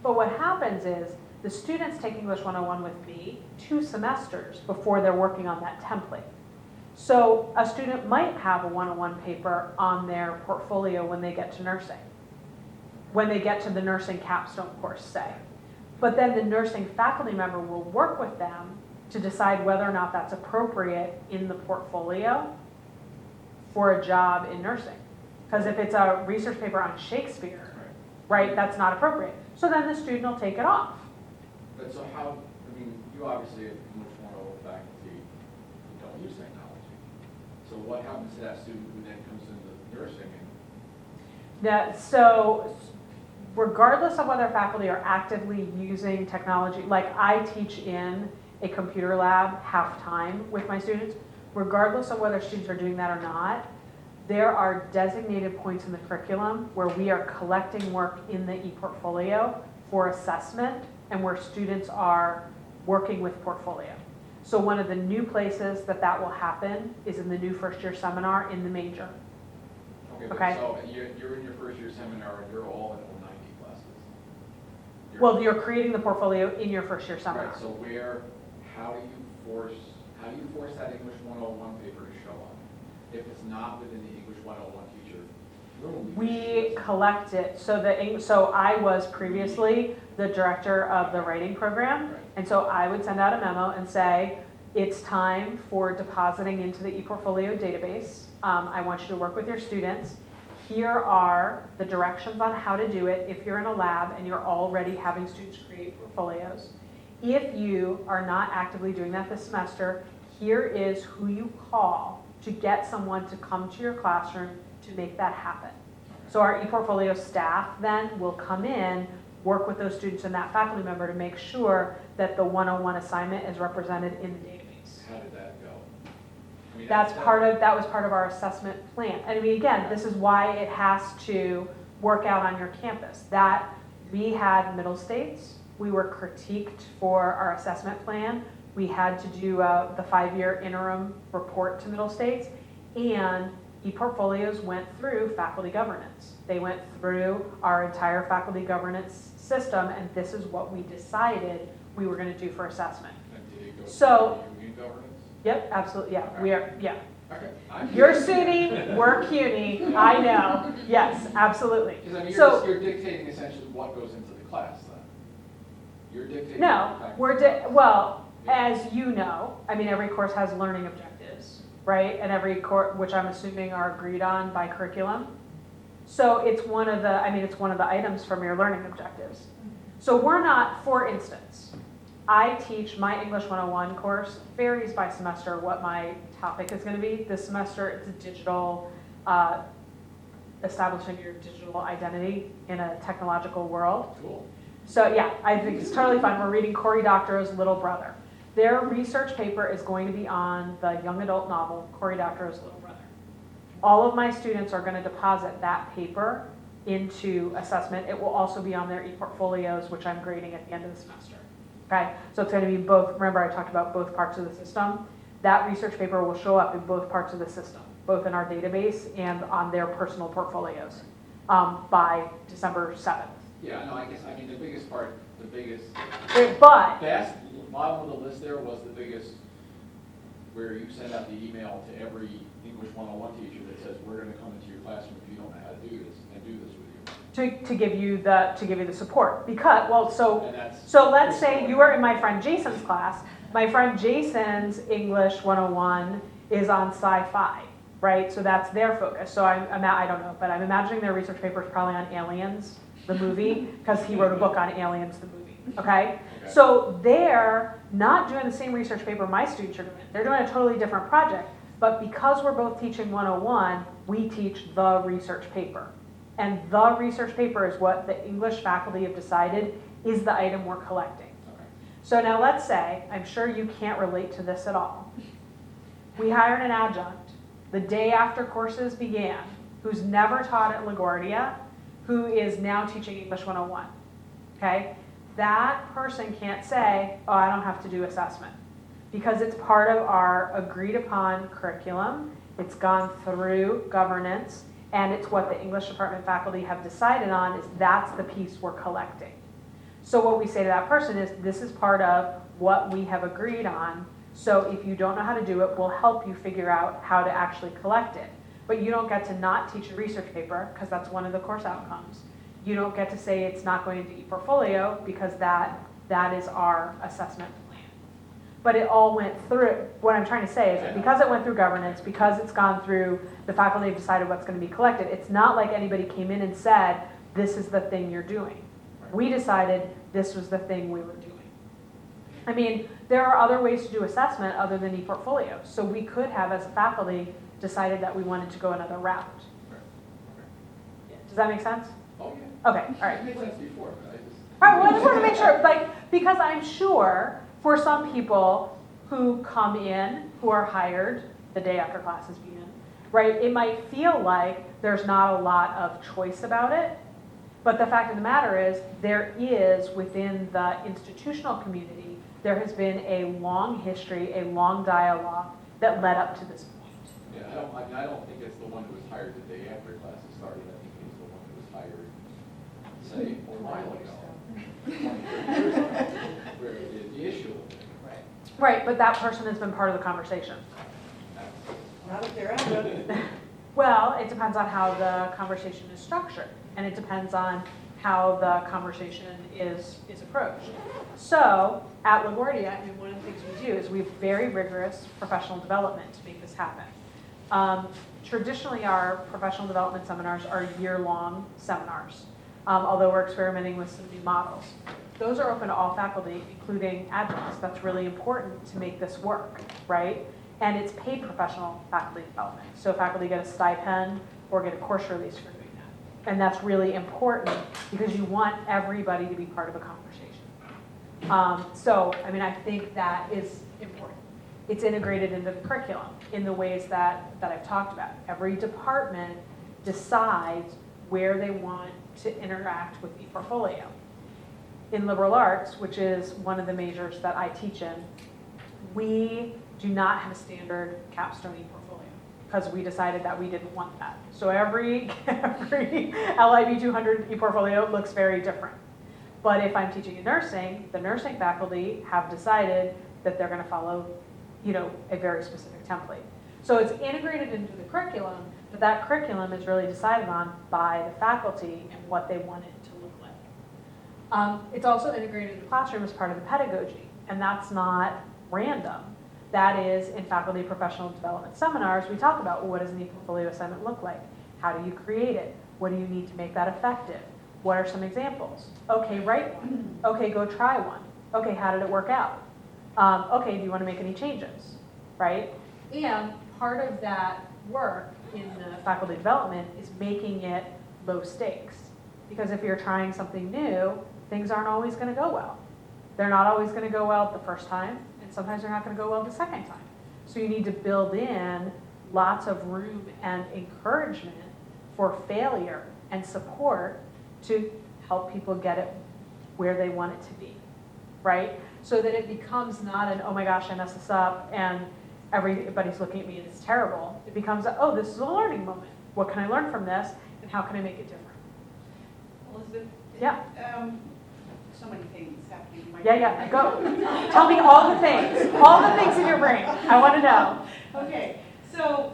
But what happens is the students take English 101 with me 2 semesters before they're working on that template. So a student might have a 101 paper on their portfolio when they get to nursing, when they get to the nursing capstone course, say. But then the nursing faculty member will work with them to decide whether or not that's appropriate in the portfolio for a job in nursing. Because if it's a research paper on Shakespeare, right, that's not appropriate. So then the student will take it off. But so how, I mean, you obviously have English 101 faculty who don't use technology. So what happens to that student who then comes into nursing and So regardless of whether faculty are actively using technology, like I teach in a computer lab half-time with my students, regardless of whether students are doing that or not, there are designated points in the curriculum where we are collecting work in the ePortfolio for assessment and where students are working with portfolio. So one of the new places that will happen is in the new first year seminar in the major. Okay. So you're in your first year seminar and you're all in all 90 classes. Well, you're creating the portfolio in your first year seminar. Right, so how do you force that English 101 paper to show up? If it's not within the English 101 teacher room? We collect it, so I was previously the director of the writing program, Right. and so I would send out a memo and say, it's time for depositing into the ePortfolio database. I want you to work with your students. Here are the directions on how to do it if you're in a lab and you're already having students create portfolios. If you are not actively doing that this semester, here is who you call to get someone to come to your classroom to make that happen. So our ePortfolio staff then will come in, work with those students and that faculty member to make sure that the 101 assignment is represented in the database. How did that go? I mean, That was part of our assessment plan. And I mean, again, this is why it has to work out on your campus. That we had middle states, we were critiqued for our assessment plan. We had to do the 5-year interim report to middle states, and ePortfolios went through faculty governance. They went through our entire faculty governance system, and this is what we decided we were going to do for assessment. And did it go So- through union governance? Yep, absolutely, yeah, we are, yeah. Okay. You're SUNY, we're CUNY, I know, yes, absolutely. Because I mean, So, you're dictating essentially what goes into the class then. You're dictating. no, the as you know, I mean, every course has learning objectives, right? And every course, which I'm assuming are agreed on by curriculum. So it's one of the items from your learning objectives. So we're not, for instance, I teach my English 101 course, varies by semester what my topic is going to be. This semester, it's a digital, establishing your digital identity in a technological world. Cool. So yeah, I think it's totally fun. We're reading Cory Doctorow's Little Brother. Their research paper is going to be on the young adult novel, Cory Doctorow's Little Brother. All of my students are going to deposit that paper into assessment. It will also be on their ePortfolios, which I'm grading at the end of the semester. Okay, so it's going to be both, remember I talked about both parts of the system. that research paper will show up in both parts of the system, both in our database and on their personal portfolios by December 7th. Yeah, no, I guess, I mean, the biggest part, the biggest, But best, bottom of the list there was the biggest, where you send out the email to every English 101 teacher that says, we're gonna come into your classroom if you don't know how to do this, and do this with you. to give you the support, because, well, And that's. so let's say you are in my friend Jason's class. My friend Jason's English 101 is on sci-fi, right? So that's their focus. So I don't know, but I'm imagining their research paper is probably on Aliens, the movie, because he wrote a book on Aliens, the movie, okay? Okay. So they're not doing the same research paper my students are doing. They're doing a totally different project. But because we're both teaching 101, we teach the research paper. And the research paper is what the English faculty have decided is the item we're collecting. Okay. So now let's say, I'm sure you can't relate to this at all. We hired an adjunct the day after courses began, who's never taught at LaGuardia, who is now teaching English 101, okay? That person can't say, oh, I don't have to do assessment, because it's part of our agreed upon curriculum. It's gone through governance, and it's what the English department faculty have decided on is that's the piece we're collecting. So what we say to that person is, this is part of what we have agreed on, so if you don't know how to do it, we'll help you figure out how to actually collect it. But you don't get to not teach a research paper, because that's one of the course outcomes. You don't get to say it's not going into ePortfolio, because that is our assessment plan. But it all went through, what I'm trying to say is that because it went through governance, because it's gone through, the faculty have decided what's going to be collected, it's not like anybody came in and said, this is the thing you're doing. We decided this was the thing we were doing. I mean, there are other ways to do assessment other than ePortfolio. So we could have, as a faculty, decided that we wanted to go another route. Right. Okay. Does that make sense? Oh, yeah. Okay, all right. It made sense before, but I just. All right, well, I just want to make sure, like, because I'm sure for some people who come in, who are hired the day after classes begin, right, it might feel like there's not a lot of choice about it, but the fact of the matter is there is, within the institutional community, there has been a long history, a long dialogue that led up to this point. Yeah, I don't think it's the one who was hired the day after classes started. I think he's the one who was hired, say, a while ago. 20 years ago, where the issue. Right. Right, but that person has been part of the conversation. Not if they're out. Well, it depends on how the conversation is structured, and it depends on how the conversation is approached. So, at LaGuardia, and one of the things we do is we have very rigorous professional development to make this happen. Traditionally, our professional development seminars are year-long seminars, although we're experimenting with some new models. Those are open to all faculty, including adjuncts. That's really important to make this work, right? And it's paid professional faculty development. So faculty get a stipend or get a course release for doing that. And that's really important because you want everybody to be part of a conversation. So, I mean, I think that is important. It's integrated into the curriculum in the ways that I've talked about. Every department decides where they want to interact with ePortfolio. In liberal arts, which is one of the majors that I teach in, we do not have a standard capstone ePortfolio because we decided that we didn't want that. So every LIB 200 ePortfolio looks very different. But if I'm teaching in nursing, the nursing faculty have decided that they're going to follow, a very specific template. So it's integrated into the curriculum, but that curriculum is really decided on by the faculty and what they want it to look like. It's also integrated in the classroom as part of the pedagogy, and that's not random. That is, in faculty professional development seminars, we talk about, well, what does an ePortfolio assignment look like? How do you create it? What do you need to make that effective? What are some examples? Okay, write one. Okay, go try one. Okay, how did it work out? Okay, do you want to make any changes? Right? And part of that work in the faculty development is making it low stakes. Because if you're trying something new, things aren't always going to go well. They're not always going to go well the first time, and sometimes they're not going to go well the second time. So you need to build in lots of room and encouragement for failure and support to help people get it where they want it to be, right? So that it becomes not an, oh my gosh, I messed this up, and everybody's looking at me and it's terrible. It becomes, oh, this is a learning moment. What can I learn from this and how can I make it different? Elizabeth? Yeah. So many things happening in my. Yeah, go. Tell me all the things in your brain. I want to know. Okay, so,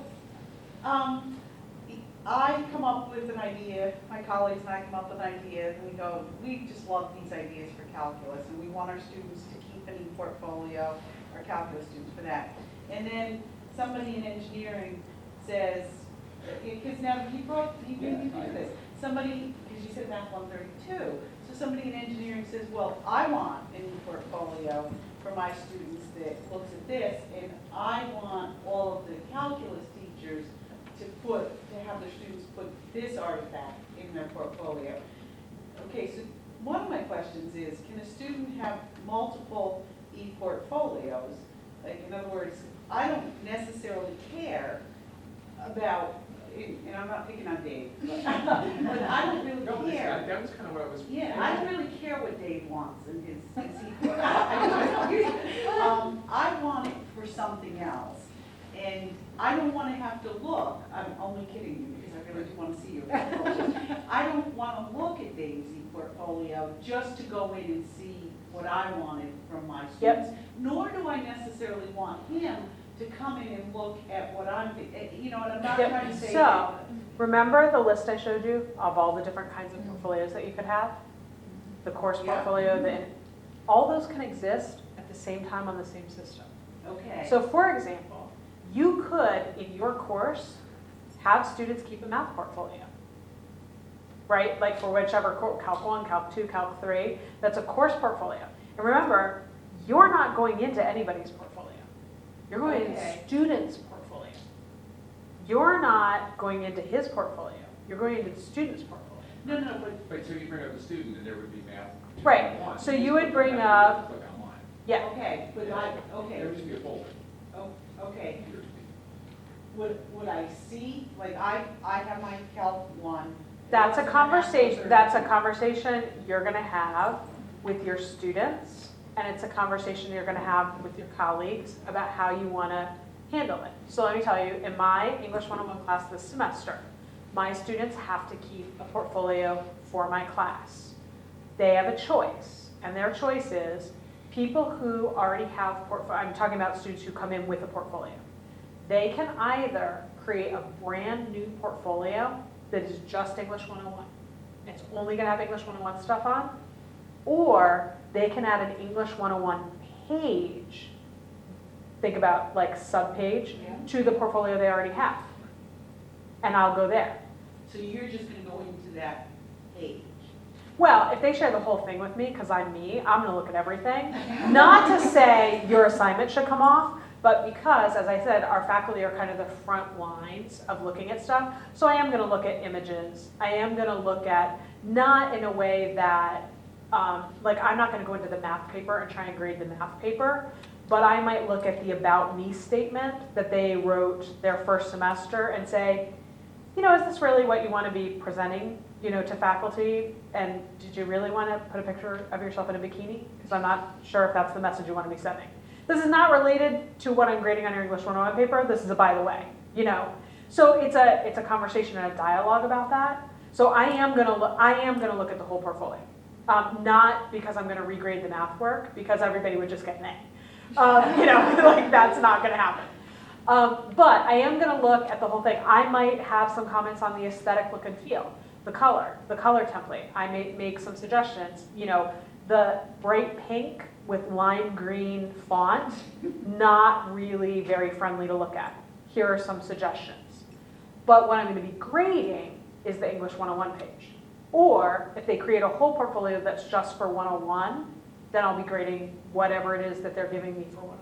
I come up with an idea, my colleagues and I come up with an idea, and we go, we just love these ideas for calculus, and we want our students to keep an ePortfolio, our calculus students for that. And then somebody in engineering says, because now he did this, somebody, because you said math 132, so somebody in engineering says, well, I want an ePortfolio for my students that looks at this, and I want all of the calculus teachers to have their students put this artifact in their portfolio. Okay, so one of my questions is, can a student have multiple ePortfolios? Like, in other words, I don't necessarily care about, and I'm not picking on Dave, but I don't really care. That was kind of what I was. Yeah, I don't really care what Dave wants in his ePort. I want it for something else. And I don't want to have to look, I'm only kidding you because I really do want to see your portfolio. I don't want to look at Dave's ePortfolio just to go in and see what I wanted from my students. Nor do I necessarily want him to come in and look at what I'm, you know, and I'm not trying to say. So, remember the list I showed you of all the different kinds of portfolios that you could have? The course portfolio, all those can exist at the same time on the same system. Okay. So for example, you could, in your course, have students keep a math portfolio, right? Like for whichever Calc 1, Calc 2, Calc 3, that's a course portfolio. And remember, you're not going into anybody's portfolio. You're going into the student's portfolio. You're not going into his portfolio. You're going into the student's portfolio. No, But so you bring up the student and there would be math. Right. So you would bring up, Click online. yeah. okay, but There would just be a folder. Oh, okay. Would I see, like, I have my Calc 1. That's a conversation you're gonna have with your students, and it's a conversation you're gonna have with your colleagues about how you wanna handle it. So let me tell you, in my English 101 class this semester, my students have to keep a portfolio for my class. They have a choice, and their choice is people who already have I'm talking about students who come in with a portfolio. They can either create a brand new portfolio that is just English 101. It's only gonna have English 101 stuff on, or they can add an English 101 page, think about like sub-page, to the portfolio they already have. And I'll go there. So you're just gonna go into that page? Well, if they share the whole thing with me, because I'm me, I'm gonna look at everything. Not to say your assignment should come off, but because, as I said, our faculty are kind of the front lines of looking at stuff. So I am gonna look at images. I am gonna look at, not in a way that, like I'm not gonna go into the math paper and try and grade the math paper, but I might look at the about me statement that they wrote their first semester and say, you know, is this really what you want to be presenting, you know, to faculty? And did you really want to put a picture of yourself in a bikini? Because I'm not sure if that's the message you want to be sending. This is not related to what I'm grading on your English 101 paper. This is a by the way, you know. So it's a conversation and a dialogue about that. So I am gonna look at the whole portfolio, not because I'm gonna regrade the math work, because everybody would just get an A. You know, like that's not gonna happen. But I am going to look at the whole thing. I might have some comments on the aesthetic look and feel, the color template. I may make some suggestions. You know, the bright pink with lime green font, not really very friendly to look at. Here are some suggestions. But what I'm going to be grading is the English 101 page. Or if they create a whole portfolio that's just for 101, then I'll be grading whatever it is that they're giving me for 101.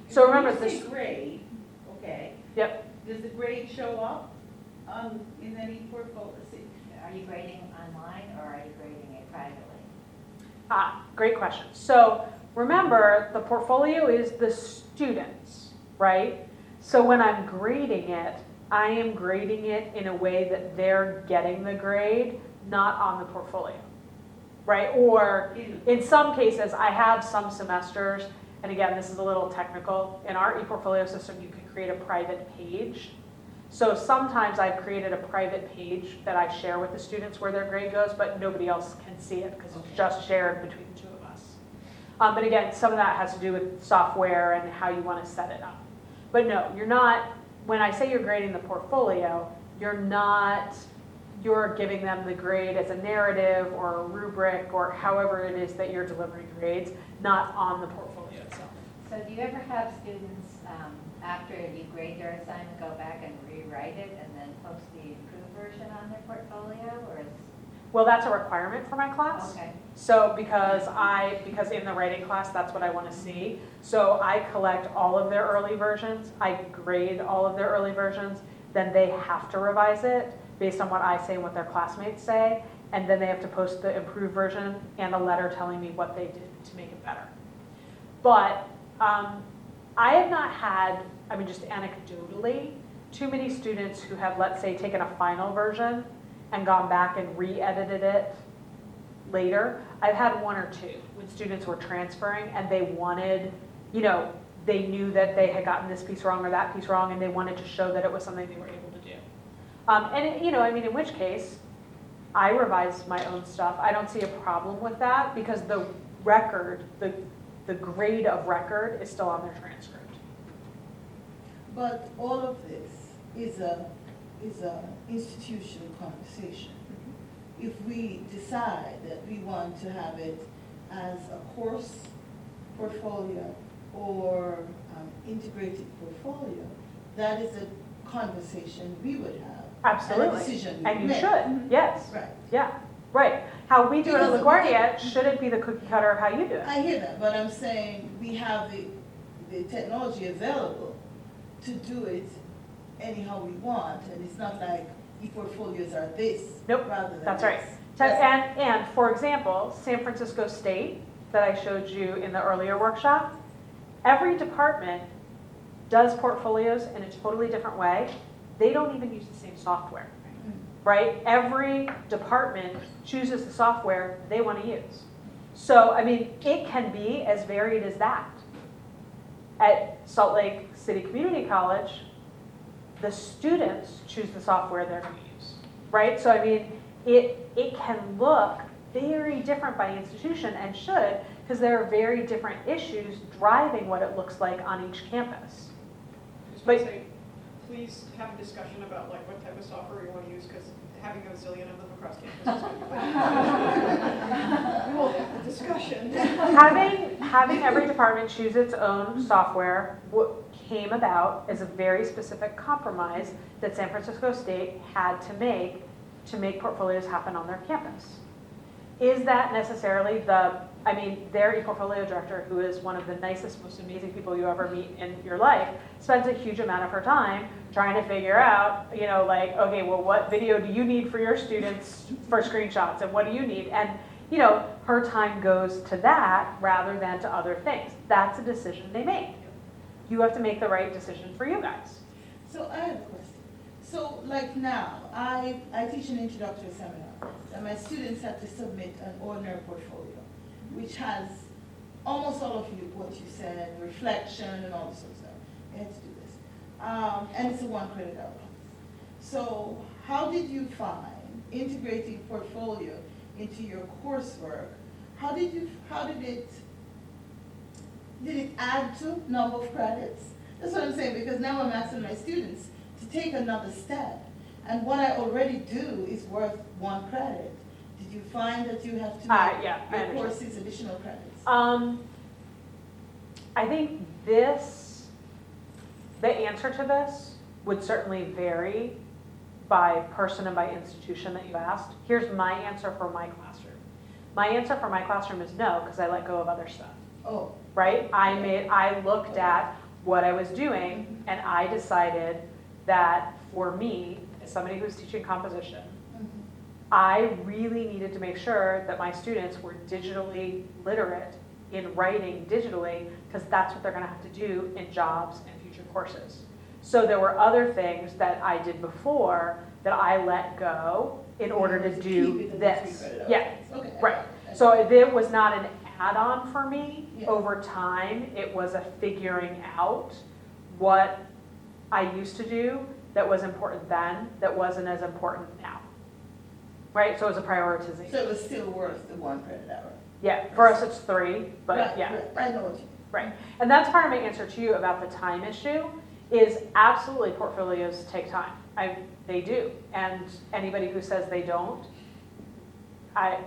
So remember this. Grade, okay. Yep. Does the grade show up in that ePortfolio? Are you grading online or are you grading it privately? Great question. So remember, the portfolio is the students, right? So when I'm grading it, I am grading it in a way that they're getting the grade, not on the portfolio, right? Or in some cases, I have some semesters, and again, this is a little technical, in our ePortfolio system, you can create a private page. So sometimes I've created a private page that I share with the students where their grade goes, but nobody else can see it because it's just shared between the two of us. But again, some of that has to do with software and how you want to set it up. But no, you're not, when I say you're grading the portfolio, you're giving them the grade as a narrative or a rubric or however it is that you're delivering grades, not on the portfolio itself. So do you ever have students, after you grade their assignment, go back and rewrite it and then post the improved version on their portfolio, or is? Well, that's a requirement for my class. Okay. So because in the writing class, that's what I want to see. So I collect all of their early versions, I grade all of their early versions, then they have to revise it based on what I say and what their classmates say, and then they have to post the improved version and a letter telling me what they did to make it better. But I have not had, just anecdotally, too many students who have, let's say, taken a final version and gone back and re-edited it later. I've had one or two when students were transferring and they wanted, they knew that they had gotten this piece wrong or that piece wrong, and they wanted to show that it was something they were able to do. In which case, I revise my own stuff. I don't see a problem with that because the record, the grade of record is still on their transcript. But all of this is a institutional conversation. If we decide that we want to have it as a course portfolio or integrated portfolio, that is a conversation we would have. Absolutely. And a decision we And you make. should, yes. Right. Yeah, right. How we do it at Because LaGuardia shouldn't be the cookie cutter of how you do it. I hear that, but I'm saying we have the technology available to do it anyhow we want, and it's not like ePortfolios are this Nope, rather than that's this. right. And for example, San Francisco State that I showed you in the earlier workshop, every department does portfolios in a totally different way. They don't even use the same software, right? Every department chooses the software they want to use. So, it can be as varied as that. At Salt Lake City Community College, the students choose the software they're going to use, right? So, it can look very different by institution and should, because there are very different issues driving what it looks like on each campus. Just want to say, please have a discussion about what type of software you want to use, because having a zillion of them across campus is going to be fun. We will have the discussion. Having every department choose its own software came about as a very specific compromise that San Francisco State had to make portfolios happen on their campus. Is that necessarily their ePortfolio director, who is one of the nicest, most amazing people you ever meet in your life, spends a huge amount of her time trying to figure out, okay, well, what video do you need for your students for screenshots, and what do you need? And, her time goes to that rather than to other things. That's a decision they made. You have to make the right decision for you guys. So I have a question. So like now, I teach an introductory seminar, and my students have to submit an ordinary portfolio, which has almost all of what you said, reflection and all this sort of stuff. You had to do this. And it's a 1 credit hour class. So how did you find integrating portfolio into your coursework? Did it add to number of credits? That's what I'm saying, because now I'm asking my students to take another step. And what I already do is worth 1 credit. Did you find that you have to make your courses additional credits? I think the answer to this would certainly vary by person and by institution that you asked. Here's my answer for my classroom. My answer for my classroom is no, because I let go of other stuff. Oh. Right? I looked at what I was doing, and I decided that for me, as somebody who's teaching composition, I really needed to make sure that my students were digitally literate in writing digitally, because that's what they're going to have to do in jobs and future courses. So there were other things that I did before that I let go in order to do this. Yeah, Okay. right. So it was not an add-on for me. Yeah. Over time, it was a figuring out what I used to do that was important then, that wasn't as important now. Right, so it was a prioritization. So it was still worth the 1 credit hour. Yeah, for us it's 3, but Right, yeah. right. I know what you mean. Right, and that's part of my answer to you about the time issue, is absolutely portfolios take time. They do, and anybody who says they don't, I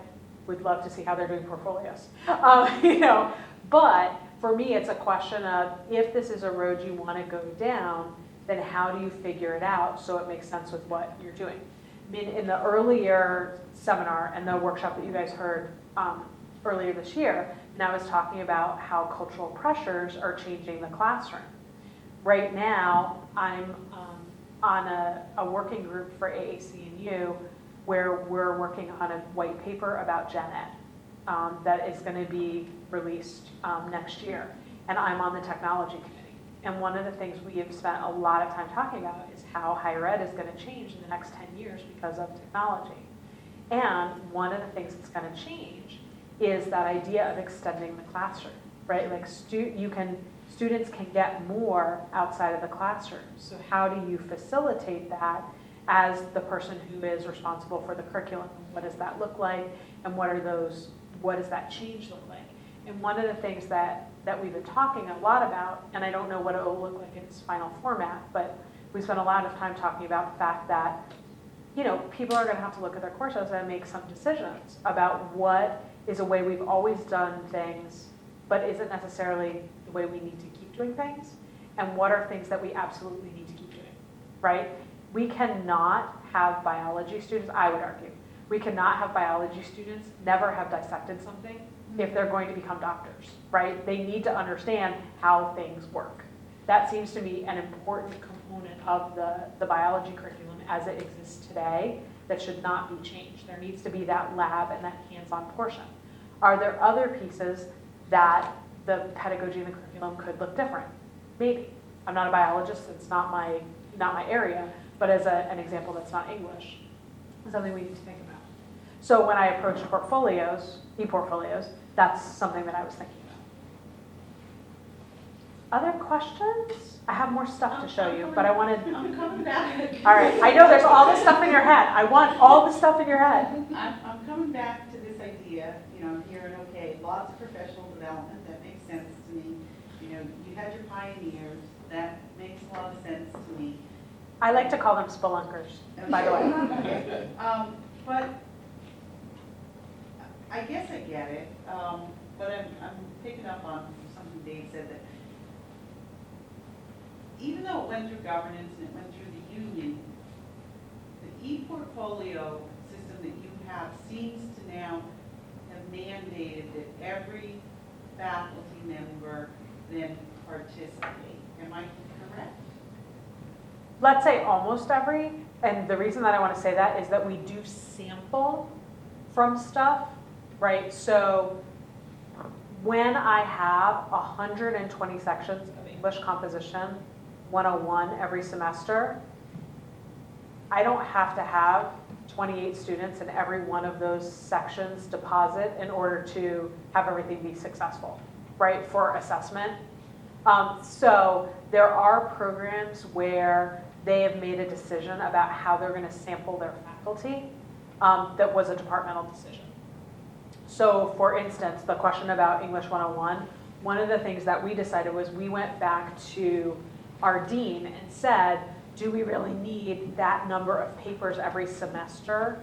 would love to see how they're doing portfolios. But for me, it's a question of, if this is a road you want to go down, then how do you figure it out so it makes sense with what you're doing? I mean, in the earlier seminar and the workshop that you guys heard earlier this year, and I was talking about how cultural pressures are changing the classroom. Right now, I'm on a working group for AAC&U where we're working on a white paper about Gen Ed that is going to be released next year. And I'm on the technology committee. And one of the things we have spent a lot of time talking about is how higher ed is going to change in the next 10 years because of technology. And one of the things that's going to change is that idea of extending the classroom, right? Like students can get more outside of the classroom. So how do you facilitate that as the person who is responsible for the curriculum? What does that look like? And what does that change look like? And one of the things that we've been talking a lot about, and I don't know what it will look like in its final format, but we spent a lot of time talking about the fact that, people are going to have to look at their courses and make some decisions about what is a way we've always done things, but isn't necessarily the way we need to keep doing things, and what are things that we absolutely need to keep doing, right? We cannot have biology students, I would argue, we cannot have biology students never have dissected something if they're going to become doctors, right? They need to understand how things work. That seems to me an important component of the biology curriculum as it exists today that should not be changed. There needs to be that lab and that hands-on portion. Are there other pieces that the pedagogy and the curriculum could look different? Maybe. I'm not a biologist, it's not my area, but as an example that's not English, it's something we need to think about. So when I approach ePortfolios, that's something that I was thinking about. Other questions? I have more stuff to show you, but I wanted... I'm coming back. All right, I know there's all this stuff in your head. I want all the stuff in your head. I'm coming back to this idea, I'm hearing, okay, lots of professional development, that makes sense to me. You had your pioneers, that makes a lot of sense to me. I like to call them spelunkers, by the way. Okay. But I guess I get it, but I'm picking up on something Dave said, that even though it went through governance and it went through the union, the ePortfolio system that you have seems to now have mandated that every faculty member then participate. Am I correct? Let's say almost every, and the reason that I want to say that is that we do sample from stuff, right? So when I have 120 sections of English composition 101 every semester, I don't have to have 28 students in every one of those sections deposit in order to have everything be successful, right, for assessment. So there are programs where they have made a decision about how they're going to sample their faculty that was a departmental decision. So for instance, the question about English 101, one of the things that we decided was we went back to our dean and said, do we really need that number of papers every semester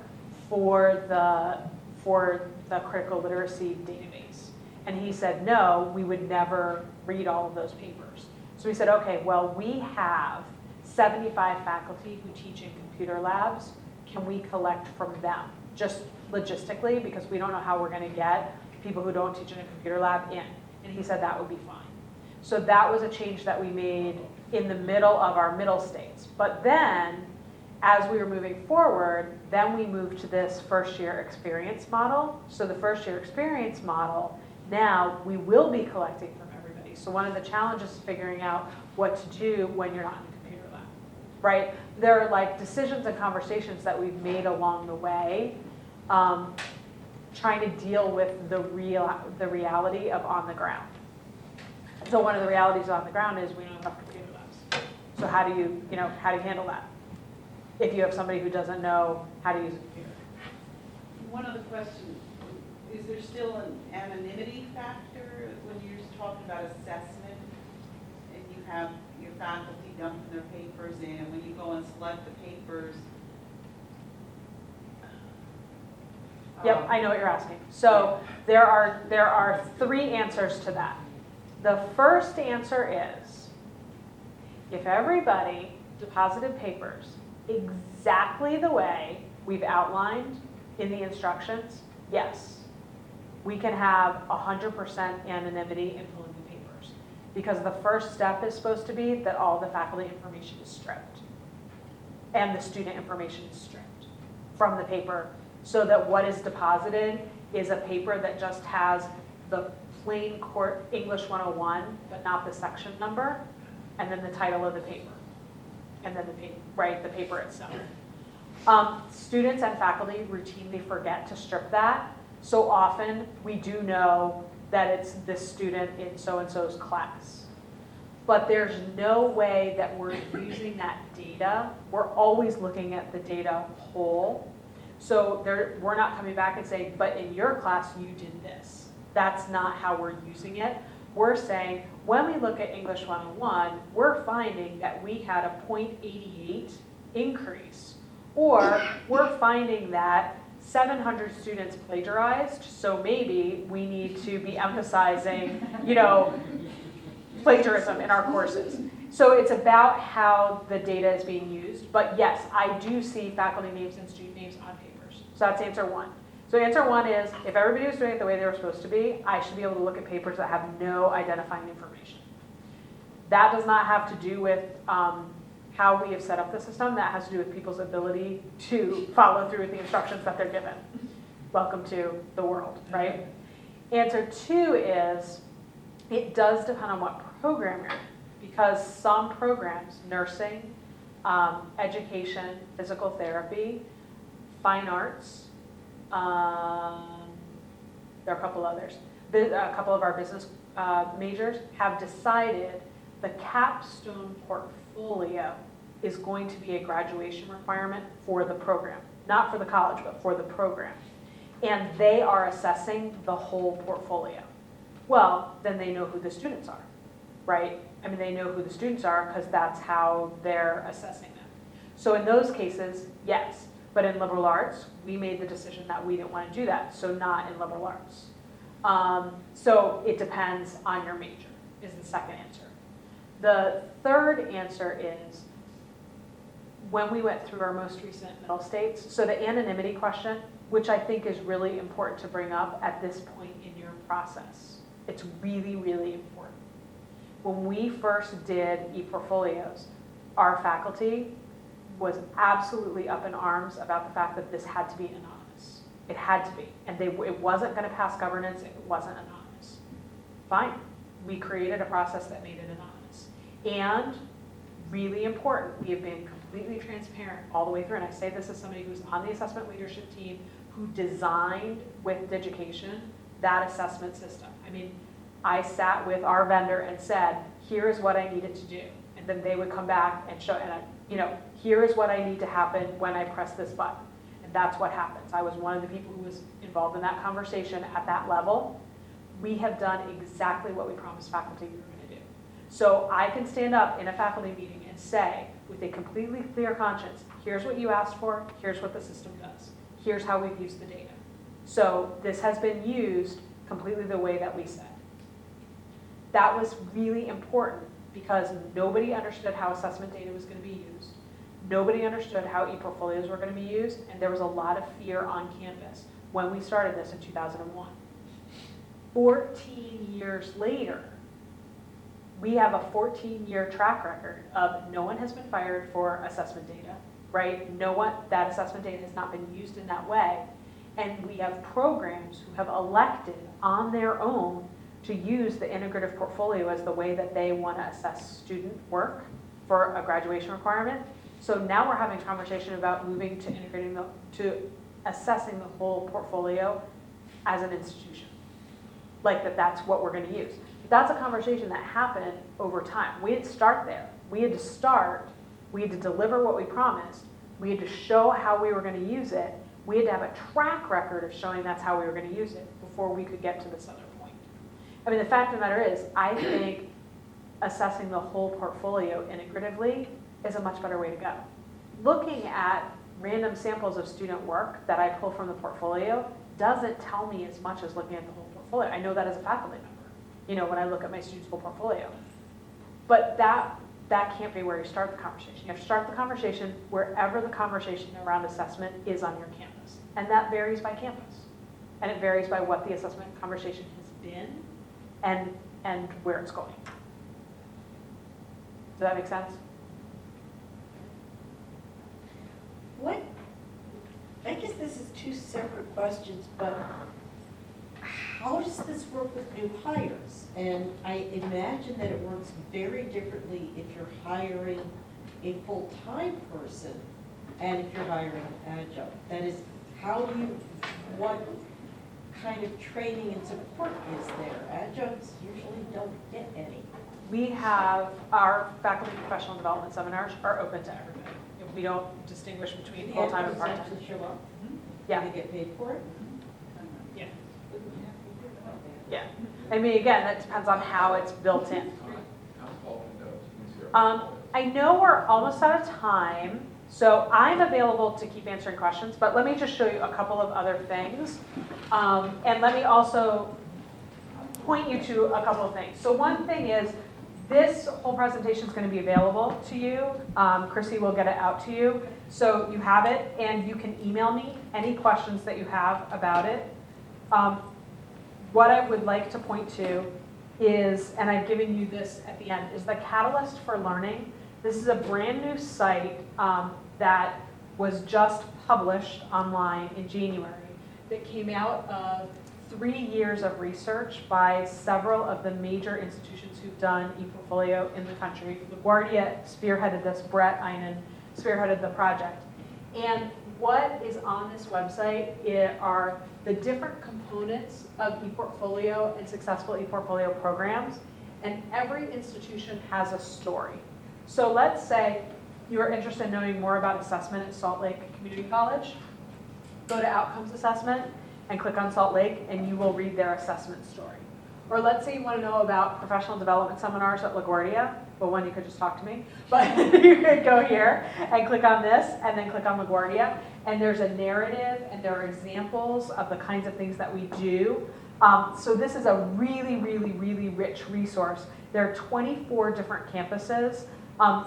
for the critical literacy database? And he said, no, we would never read all of those papers. So we said, okay, well, we have 75 faculty who teach in computer labs. Can we collect from them? Just logistically, because we don't know how we're going to get people who don't teach in a computer lab in. And he said that would be fine. So that was a change that we made in the middle of our middle states. But then, as we were moving forward, then we moved to this first year experience model. So the first year experience model, now we will be collecting from everybody. So one of the challenges is figuring out what to do when you're not in a computer lab, right? There are like decisions and conversations that we've made along the way. trying to deal with the reality of on the ground. So one of the realities on the ground is we don't have computer labs. So how do you handle that? If you have somebody who doesn't know how to use a computer. One other question, is there still an anonymity factor when you're talking about assessment? And you have your faculty dumping their papers in, when you go and select the papers? Yep, I know what you're asking. So there are three answers to that. The first answer is, if everybody deposited papers exactly the way we've outlined in the instructions, yes, we can have 100% anonymity in pulling the papers. Because the first step is supposed to be that all the faculty information is stripped and the student information is stripped from the paper, so that what is deposited is a paper that just has the plain court English 101, but not the section number, and then the title of the paper, and then the paper itself. Students and faculty routinely forget to strip that, so often we do know that it's this student in so-and-so's class. But there's no way that we're using that data. We're always looking at the data whole. So we're not coming back and saying, but in your class you did this. That's not how we're using it. We're saying, when we look at English 101, we're finding that we had a 0.88 increase. Or we're finding that 700 students plagiarized, so maybe we need to be emphasizing, plagiarism in our courses. So it's about how the data is being used. But yes, I do see faculty names and student names on papers. So that's answer one. So answer one is, if everybody was doing it the way they were supposed to be, I should be able to look at papers that have no identifying information. That does not have to do with how we have set up the system. That has to do with people's ability to follow through with the instructions that they're given. Welcome to the world, right? Answer two is, it does depend on what program you're in, because some programs, nursing, education, physical therapy, fine arts, there are a couple others. A couple of our business majors have decided the capstone portfolio is going to be a graduation requirement for the program. Not for the college, but for the program. And they are assessing the whole portfolio. Well, then they know who the students are, right? I mean, they know who the students are because that's how they're assessing them. So in those cases, yes. But in liberal arts, we made the decision that we didn't want to do that, so not in liberal arts. So it depends on your major, is the second answer. The third answer is, when we went through our most recent middle states, so the anonymity question, which I think is really important to bring up at this point in your process. It's really, really important. When we first did ePortfolios, our faculty was absolutely up in arms about the fact that this had to be anonymous. It had to be. And it wasn't going to pass governance if it wasn't anonymous. Fine. We created a process that made it anonymous. And really important, we have been completely transparent all the way through. And I say this as somebody who's on the assessment leadership team who designed with Digication that assessment system. I mean, I sat with our vendor and said, here's what I needed to do. And then they would come back and show, here is what I need to happen when I press this button. And that's what happens. I was one of the people who was involved in that conversation at that level. We have done exactly what we promised faculty we were going to do. So I can stand up in a faculty meeting and say, with a completely clear conscience, here's what you asked for, here's what the system does. Here's how we've used the data. So this has been used completely the way that we said. That was really important because nobody understood how assessment data was going to be used. Nobody understood how ePortfolios were going to be used, and there was a lot of fear on campus when we started this in 2001. 14 years later, we have a 14-year track record of no one has been fired for assessment data, right? That assessment data has not been used in that way. And we have programs who have elected on their own to use the integrative portfolio as the way that they want to assess student work for a graduation requirement. So now we're having a conversation about moving to assessing the whole portfolio as an institution. Like that's what we're gonna use. That's a conversation that happened over time. We didn't start there. We had to start, we had to deliver what we promised, we had to show how we were gonna use it, we had to have a track record of showing that's how we were gonna use it before we could get to this other point. I mean, the fact of the matter is, I think assessing the whole portfolio integratively is a much better way to go. Looking at random samples of student work that I pull from the portfolio doesn't tell me as much as looking at the whole portfolio. I know that as a faculty member, when I look at my student's whole portfolio. But that can't be where you start the conversation. You have to start the conversation wherever the conversation around assessment is on your campus. And that varies by campus. And it varies by what the assessment conversation has been and where it's going. Does that make sense? What, I guess this is two separate questions, but how does this work with new hires? And I imagine that it works very differently if you're hiring a full-time person and if you're hiring an adjunct. That is, what kind of training and support is there? Adjuncts usually don't get any. We have our faculty professional development seminars are open to everybody. We don't distinguish between full-time and part-time. Adjuncts actually show up? Yeah. Do they get paid for it? Yeah. Yeah. I mean, again, that depends on how it's built in. I know we're almost out of time, so I'm available to keep answering questions, but let me just show you a couple of other things. And let me also point you to a couple of things. So one thing is, this whole presentation is going to be available to you. Chrissy will get it out to you. So you have it, and you can email me any questions that you have about it. What I would like to point to is, and I've given you this at the end, is the Catalyst for Learning. This is a brand new site that was just published online in January that came out of 3 years of research by several of the major institutions who've done ePortfolio in the country. LaGuardia spearheaded this, Brett Einen spearheaded the project. And what is on this website are the different components of ePortfolio and successful ePortfolio programs, and every institution has a story. So let's say you're interested in knowing more about assessment at Salt Lake Community College, go to Outcomes Assessment and click on Salt Lake, and you will read their assessment story. Or let's say you want to know about professional development seminars at LaGuardia. Well, one, you could just talk to me, but you could go here and click on this, and then click on LaGuardia, and there's a narrative, and there are examples of the kinds of things that we do. So this is a really, really, really rich resource. There are 24 different campuses.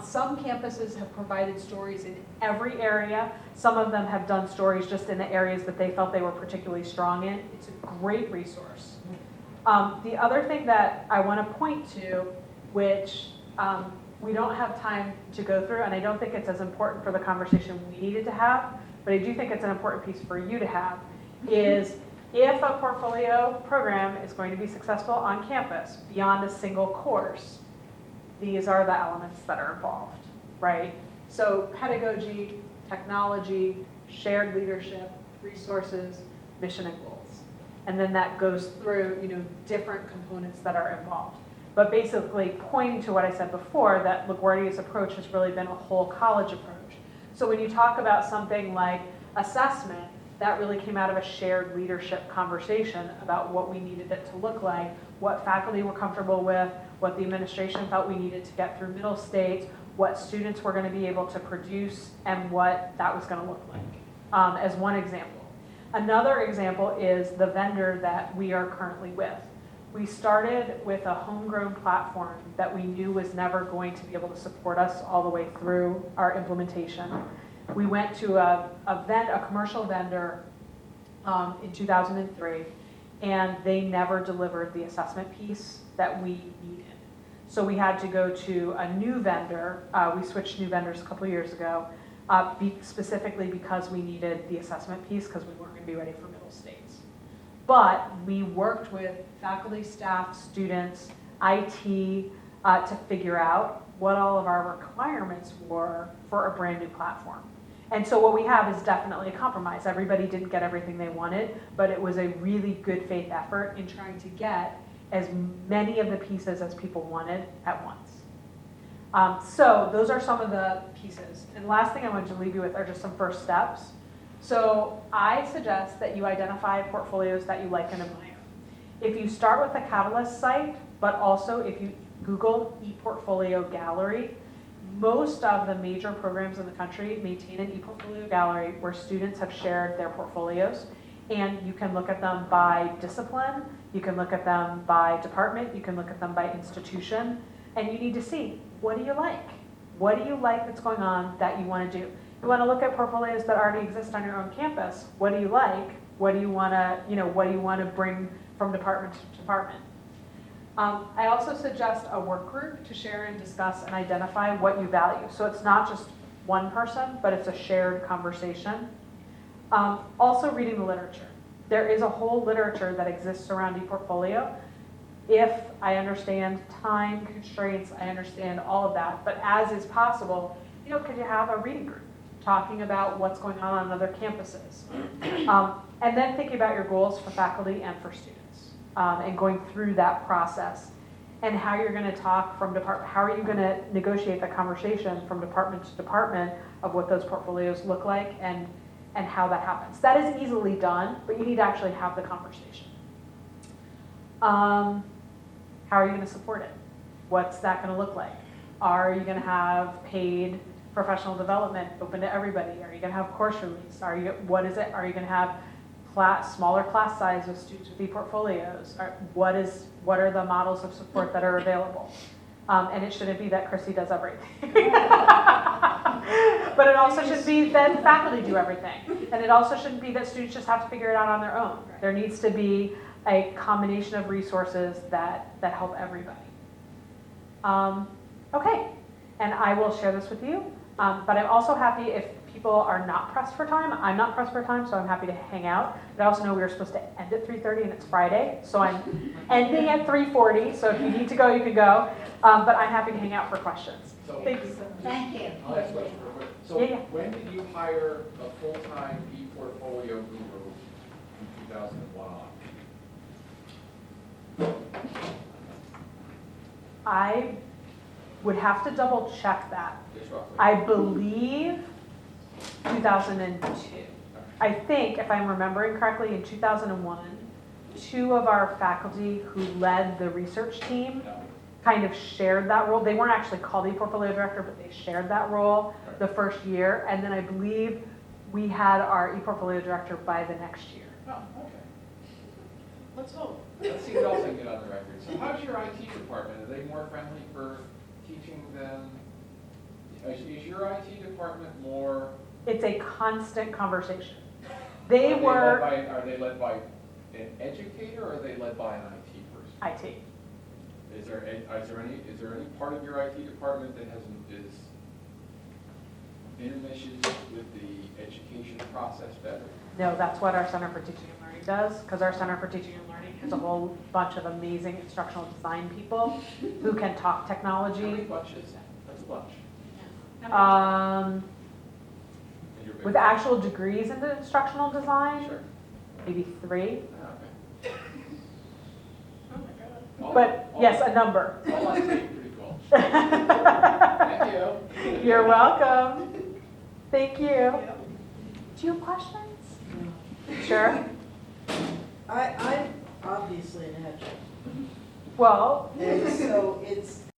Some campuses have provided stories in every area. Some of them have done stories just in the areas that they felt they were particularly strong in. It's a great resource. The other thing that I want to point to, which we don't have time to go through, and I don't think it's as important for the conversation we needed to have, but I do think it's an important piece for you to have, is if a portfolio program is going to be successful on campus beyond a single course, these are the elements that are involved, right? So pedagogy, technology, shared leadership, resources, mission and goals. And then that goes through, different components that are involved. But basically pointing to what I said before, that LaGuardia's approach has really been a whole college approach. So when you talk about something like assessment, that really came out of a shared leadership conversation about what we needed it to look like, what faculty were comfortable with, what the administration felt we needed to get through middle states, what students were going to be able to produce, and what that was going to look like, as one example. Another example is the vendor that we are currently with. We started with a homegrown platform that we knew was never going to be able to support us all the way through our implementation. We went to a commercial vendor in 2003, and they never delivered the assessment piece that we needed. So we had to go to a new vendor. We switched new vendors a couple of years ago, specifically because we needed the assessment piece because we weren't going to be ready for middle states. But we worked with faculty, staff, students, IT to figure out what all of our requirements were for a brand new platform. And so what we have is definitely a compromise. Everybody didn't get everything they wanted, but it was a really good faith effort in trying to get as many of the pieces as people wanted at once. So those are some of the pieces. And last thing I wanted to leave you with are just some first steps. So I suggest that you identify portfolios that you like and admire. If you start with the Catalyst site, but also if you Google ePortfolio Gallery, most of the major programs in the country maintain an ePortfolio gallery where students have shared their portfolios. And you can look at them by discipline, you can look at them by department, you can look at them by institution, and you need to see, what do you like? What do you like that's going on that you want to do? You want to look at portfolios that already exist on your own campus. What do you like? What do you want to bring from department to department? I also suggest a work group to share and discuss and identify what you value. So it's not just one person, but it's a shared conversation. Also reading the literature. There is a whole literature that exists around ePortfolio. If I understand time constraints, I understand all of that, but as is possible, could you have a reading group talking about what's going on other campuses? And then thinking about your goals for faculty and for students. And going through that process and how you're going to talk from department, how are you going to negotiate the conversation from department to department of what those portfolios look like and how that happens. That is easily done, but you need to actually have the conversation. How are you going to support it? What's that going to look like? Are you going to have paid professional development open to everybody? Are you going to have course release? Are you going to have smaller class size with students with ePortfolios? What are the models of support that are available? And it shouldn't be that Chrissy does everything. But it also shouldn't be that faculty do everything. And it also shouldn't be that students just have to figure it out on their own. There needs to be a combination of resources that help everybody. Okay, and I will share this with you. But I'm also happy if people are not pressed for time. I'm not pressed for time, so I'm happy to hang out. But I also know we were supposed to end at 3:30 and it's Friday, so I'm ending at 3:40. So if you need to go, you can go. But I'm happy to hang out for questions. So, Thanks. Thank you. I'll ask a question real quick. So Yeah. when did you hire a full-time ePortfolio guru in 2001 on? I would have to double check that. Just roughly. I believe 2002. I think, if I'm remembering correctly, in 2001, two of our faculty who led the research team No. kind of shared that role. They weren't actually called the ePortfolio director, but they shared that role the first year. And then I believe we had our ePortfolio director by the next year. Oh, okay. Let's hope. Let's see what else I can get on the record. So how's your IT department? Are they more friendly for teaching than, is your IT department more? It's a constant conversation. Are they led by an educator or are they led by an IT person? IT. Is there any part of your IT department that is intermeshes with the education process better? No, that's what our Center for Teaching and Learning does, because our Center for Teaching and Learning has a whole bunch of amazing instructional design people who can talk How many technology. bunches? That's a bunch. Um, And you're big. with actual degrees in instructional design, Sure. maybe 3. Oh, okay. But yes, a number. All I take pretty cool. Thank you. You're welcome. Thank you. Do you have questions? Sure. I'm obviously an adjunct, Well, and so it's